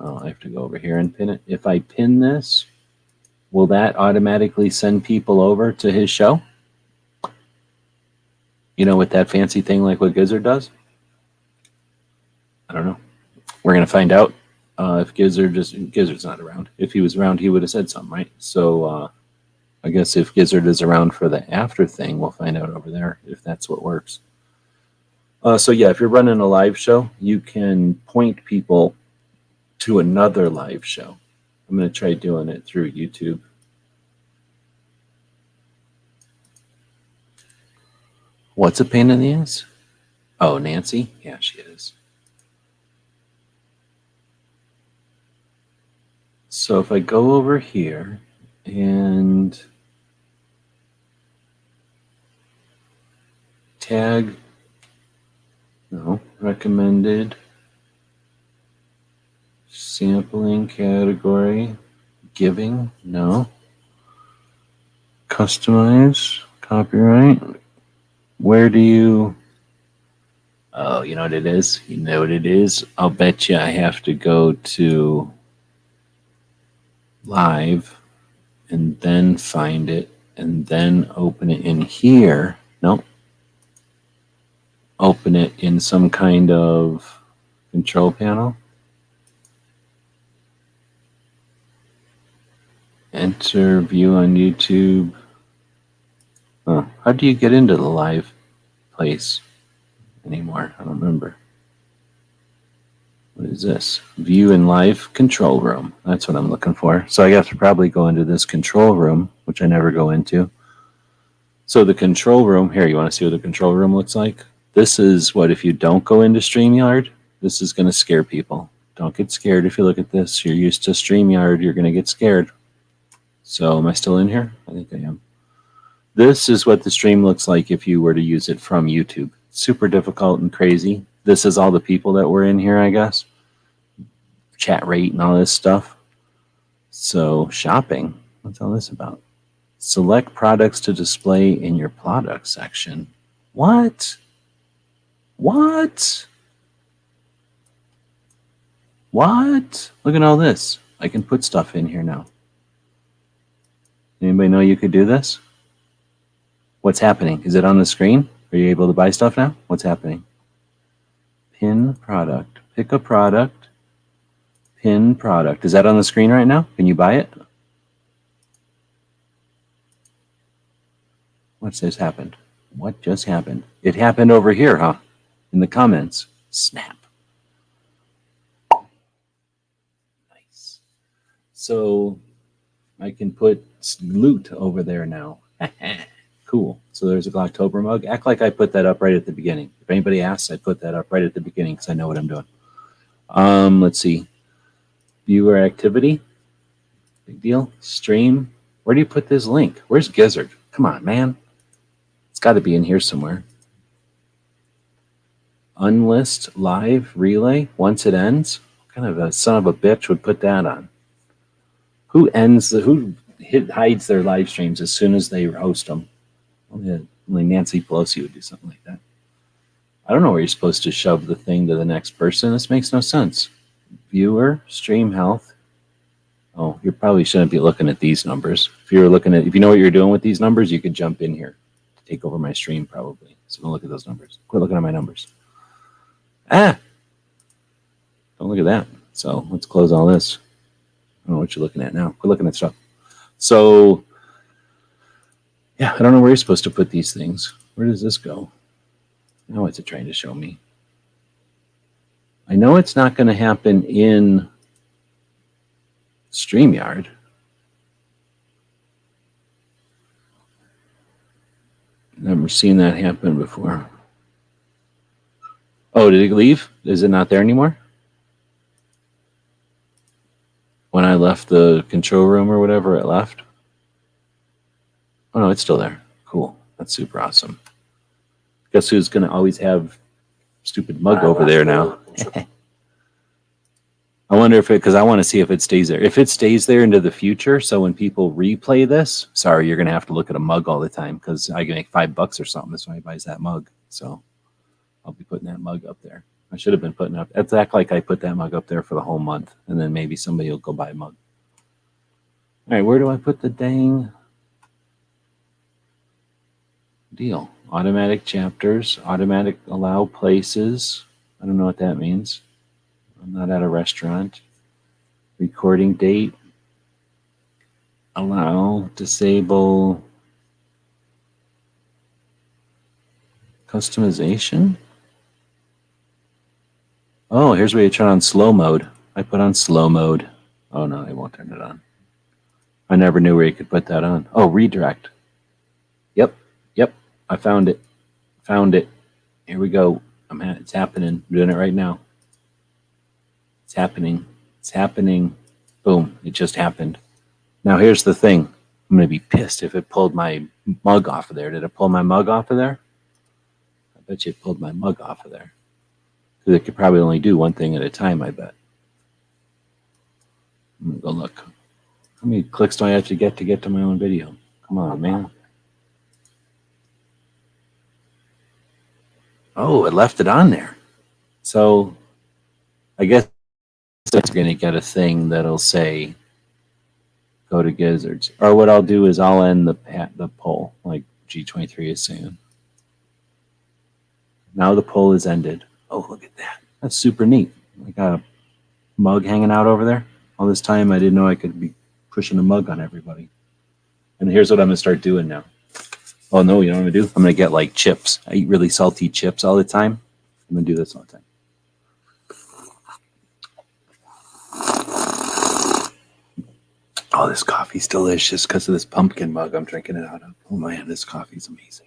oh, I have to go over here and pin it. If I pin this, will that automatically send people over to his show? With that fancy thing like what Gizzard does? I don't know. We're going to find out if Gizzard's not around. If he was around, he would have said something, right? So I guess if Gizzard is around for the after thing, we'll find out over there if that's what works. So yeah, if you're running a live show, you can point people to another live show. I'm going to try doing it through YouTube. What's a pain in the ass? Oh, Nancy? Yeah, she is. So if I go over here and tag, no, recommended, sampling category, giving, no. Customize, copyright. Where do you... Oh, you know what it is? You know what it is? I'll bet you I have to go to live and then find it and then open it in here. Nope. Open it in some kind of control panel. Enter view on YouTube. Oh, how do you get into the live place anymore? I don't remember. What is this? View in live control room. That's what I'm looking for. So I have to probably go into this control room, which I never go into. So the control room, here, you want to see what the control room looks like? This is what, if you don't go into StreamYard, this is going to scare people. Don't get scared if you look at this. You're used to StreamYard, you're going to get scared. So am I still in here? I think I am. This is what the stream looks like if you were to use it from YouTube. Super difficult and crazy. This is all the people that were in here, I guess. Chat rate and all this stuff. So shopping, what's all this about? Select products to display in your product section. What? What? What? Look at all this. I can put stuff in here now. Anybody know you could do this? What's happening? Is it on the screen? Are you able to buy stuff now? What's happening? Pin product. Pick a product. Pin product. Is that on the screen right now? Can you buy it? What just happened? What just happened? It happened over here, huh? In the comments. Snap. Nice. So I can put loot over there now. Cool. So there's a Glocktober mug. Act like I put that up right at the beginning. If anybody asks, I put that up right at the beginning because I know what I'm doing. Let's see. Viewer activity. Big deal. Stream. Where do you put this link? Where's Gizzard? Come on, man. It's got to be in here somewhere. Unlist live relay once it ends. What kind of a son of a bitch would put that on? Who hides their live streams as soon as they host them? Only Nancy Pelosi would do something like that. I don't know where you're supposed to shove the thing to the next person. This makes no sense. Viewer, stream health. Oh, you probably shouldn't be looking at these numbers. If you know what you're doing with these numbers, you could jump in here to take over my stream probably. So don't look at those numbers. Quit looking at my numbers. Don't look at that. So let's close all this. I don't know what you're looking at now. Quit looking at stuff. So yeah, I don't know where you're supposed to put these things. Where does this go? Now what's it trying to show me? I know it's not going to happen in StreamYard. Never seen that happen before. Oh, did it leave? Is it not there anymore? When I left the control room or whatever, it left. Oh no, it's still there. Cool. That's super awesome. Guess who's going to always have stupid mug over there now? I wonder if because I want to see if it stays there. If it stays there into the future, so when people replay this, sorry, you're going to have to look at a mug all the time because I can make $5 or something if somebody buys that mug. So I'll be putting that mug up there. I should have been putting up. Let's act like I put that mug up there for the whole month, and then maybe somebody will go buy a mug. All right, where do I put the dang deal? Automatic chapters, automatic allow places. I don't know what that means. I'm not at a restaurant. Recording date. Allow, disable. Customization. Oh, here's where you turn on slow mode. I put on slow mode. Oh no, I won't turn it on. I never knew where you could put that on. Oh, redirect. Yep. I found it. Here we go. It's happening. I'm doing it right now. It's happening. Boom. It just happened. Now here's the thing. I'm going to be pissed if it pulled my mug off of there. Did it pull my mug off of there? I bet you it pulled my mug off of there. They could probably only do one thing at a time, I bet. I'm gonna go look. How many clicks do I have to get to my own video? Come on, man. Oh, it left it on there. So I guess it's going to get a thing that'll say, go to Gizzards. Or what I'll do is I'll end the poll, like G23 is saying. Now the poll is ended. Oh, look at that. That's super neat. I got a mug hanging out over there. All this time I didn't know I could be pushing a mug on everybody. And here's what I'm going to start doing now. Oh, no, you know what I'm going to do? I'm going to get like chips. I eat really salty chips all the time. I'm going to do this all the time. Oh, this coffee's delicious because of this pumpkin mug I'm drinking it out of. Oh, man, this coffee's amazing.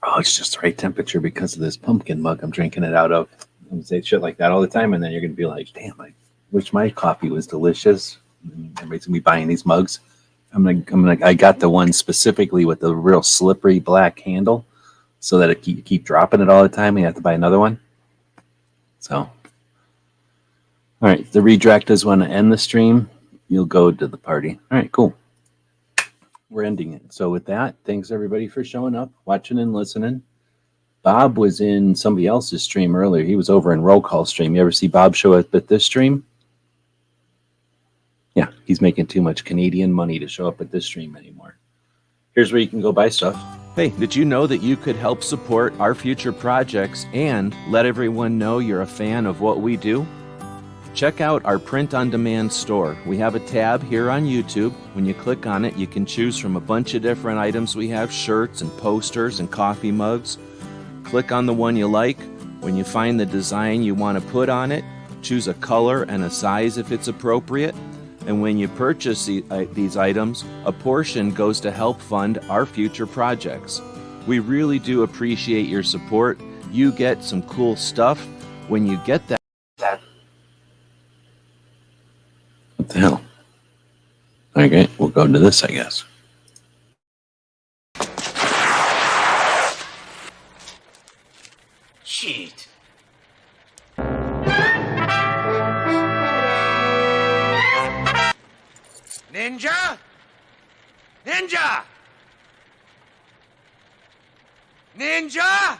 Oh, it's just the right temperature because of this pumpkin mug I'm drinking it out of. I'm going to say shit like that all the time, and then you're going to be like, damn, I wish my coffee was delicious. And everybody's going to be buying these mugs. I got the one specifically with the real slippery black handle so that you keep dropping it all the time and you have to buy another one. So, all right, the redirect is when I end the stream. You'll go to the party. All right, cool. We're ending it. So with that, thanks everybody for showing up, watching and listening. Bob was in somebody else's stream earlier. He was over in Roll Call stream. You ever see Bob show up at this stream? Yeah, he's making too much Canadian money to show up at this stream anymore. Here's where you can go buy stuff. Hey, did you know that you could help support our future projects and let everyone know you're a fan of what we do? Check out our print-on-demand store. We have a tab here on YouTube. When you click on it, you can choose from a bunch of different items. We have shirts and posters and coffee mugs. Click on the one you like. When you find the design you want to put on it, choose a color and a size if it's appropriate. And when you purchase these items, a portion goes to help fund our future projects. We really do appreciate your support. You get some cool stuff when you get that. What the hell? Okay, we'll go to this, I guess. Shit. Ninja? Ninja! Ninja!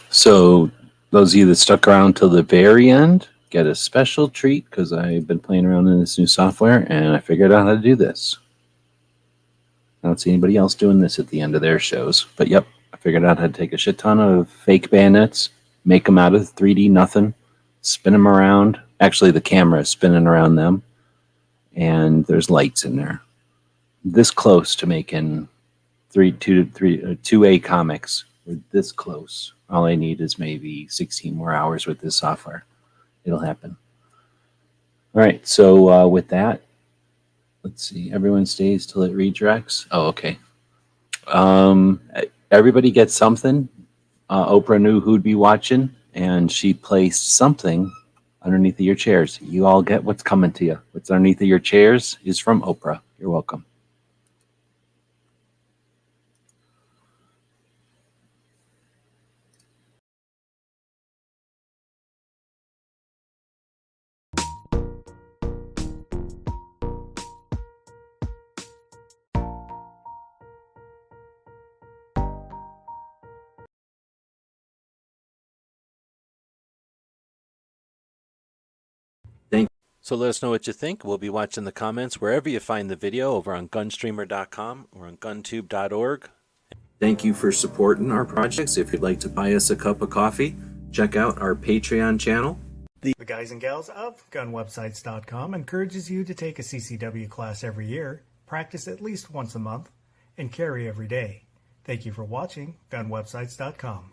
So those of you that stuck around till the very end get a special treat because I've been playing around in this new software and I figured out how to do this. I don't see anybody else doing this at the end of their shows, but yep, I figured out how to take a shit ton of fake bayonets, make them out of 3D nothing, spin them around. Actually, the camera is spinning around them, and there's lights in there. This close to making 2A comics. We're this close. All I need is maybe 16 more hours with this software. It'll happen. All right, so with that, let's see. Everyone stays till it redirects. Oh, okay. Everybody gets something. Oprah knew who'd be watching, and she placed something underneath of your chairs. You all get what's coming to you. What's underneath of your chairs is from Oprah. You're welcome. So let us know what you think. We'll be watching the comments wherever you find the video, over on gunstreamer.com or on guntube.org. Thank you for supporting our projects. If you'd like to buy us a cup of coffee, check out our Patreon channel. The guys and gals of gunwebsites.com encourages you to take a CCW class every year, practice at least once a month, and carry every day. Thank you for watching gunwebsites.com.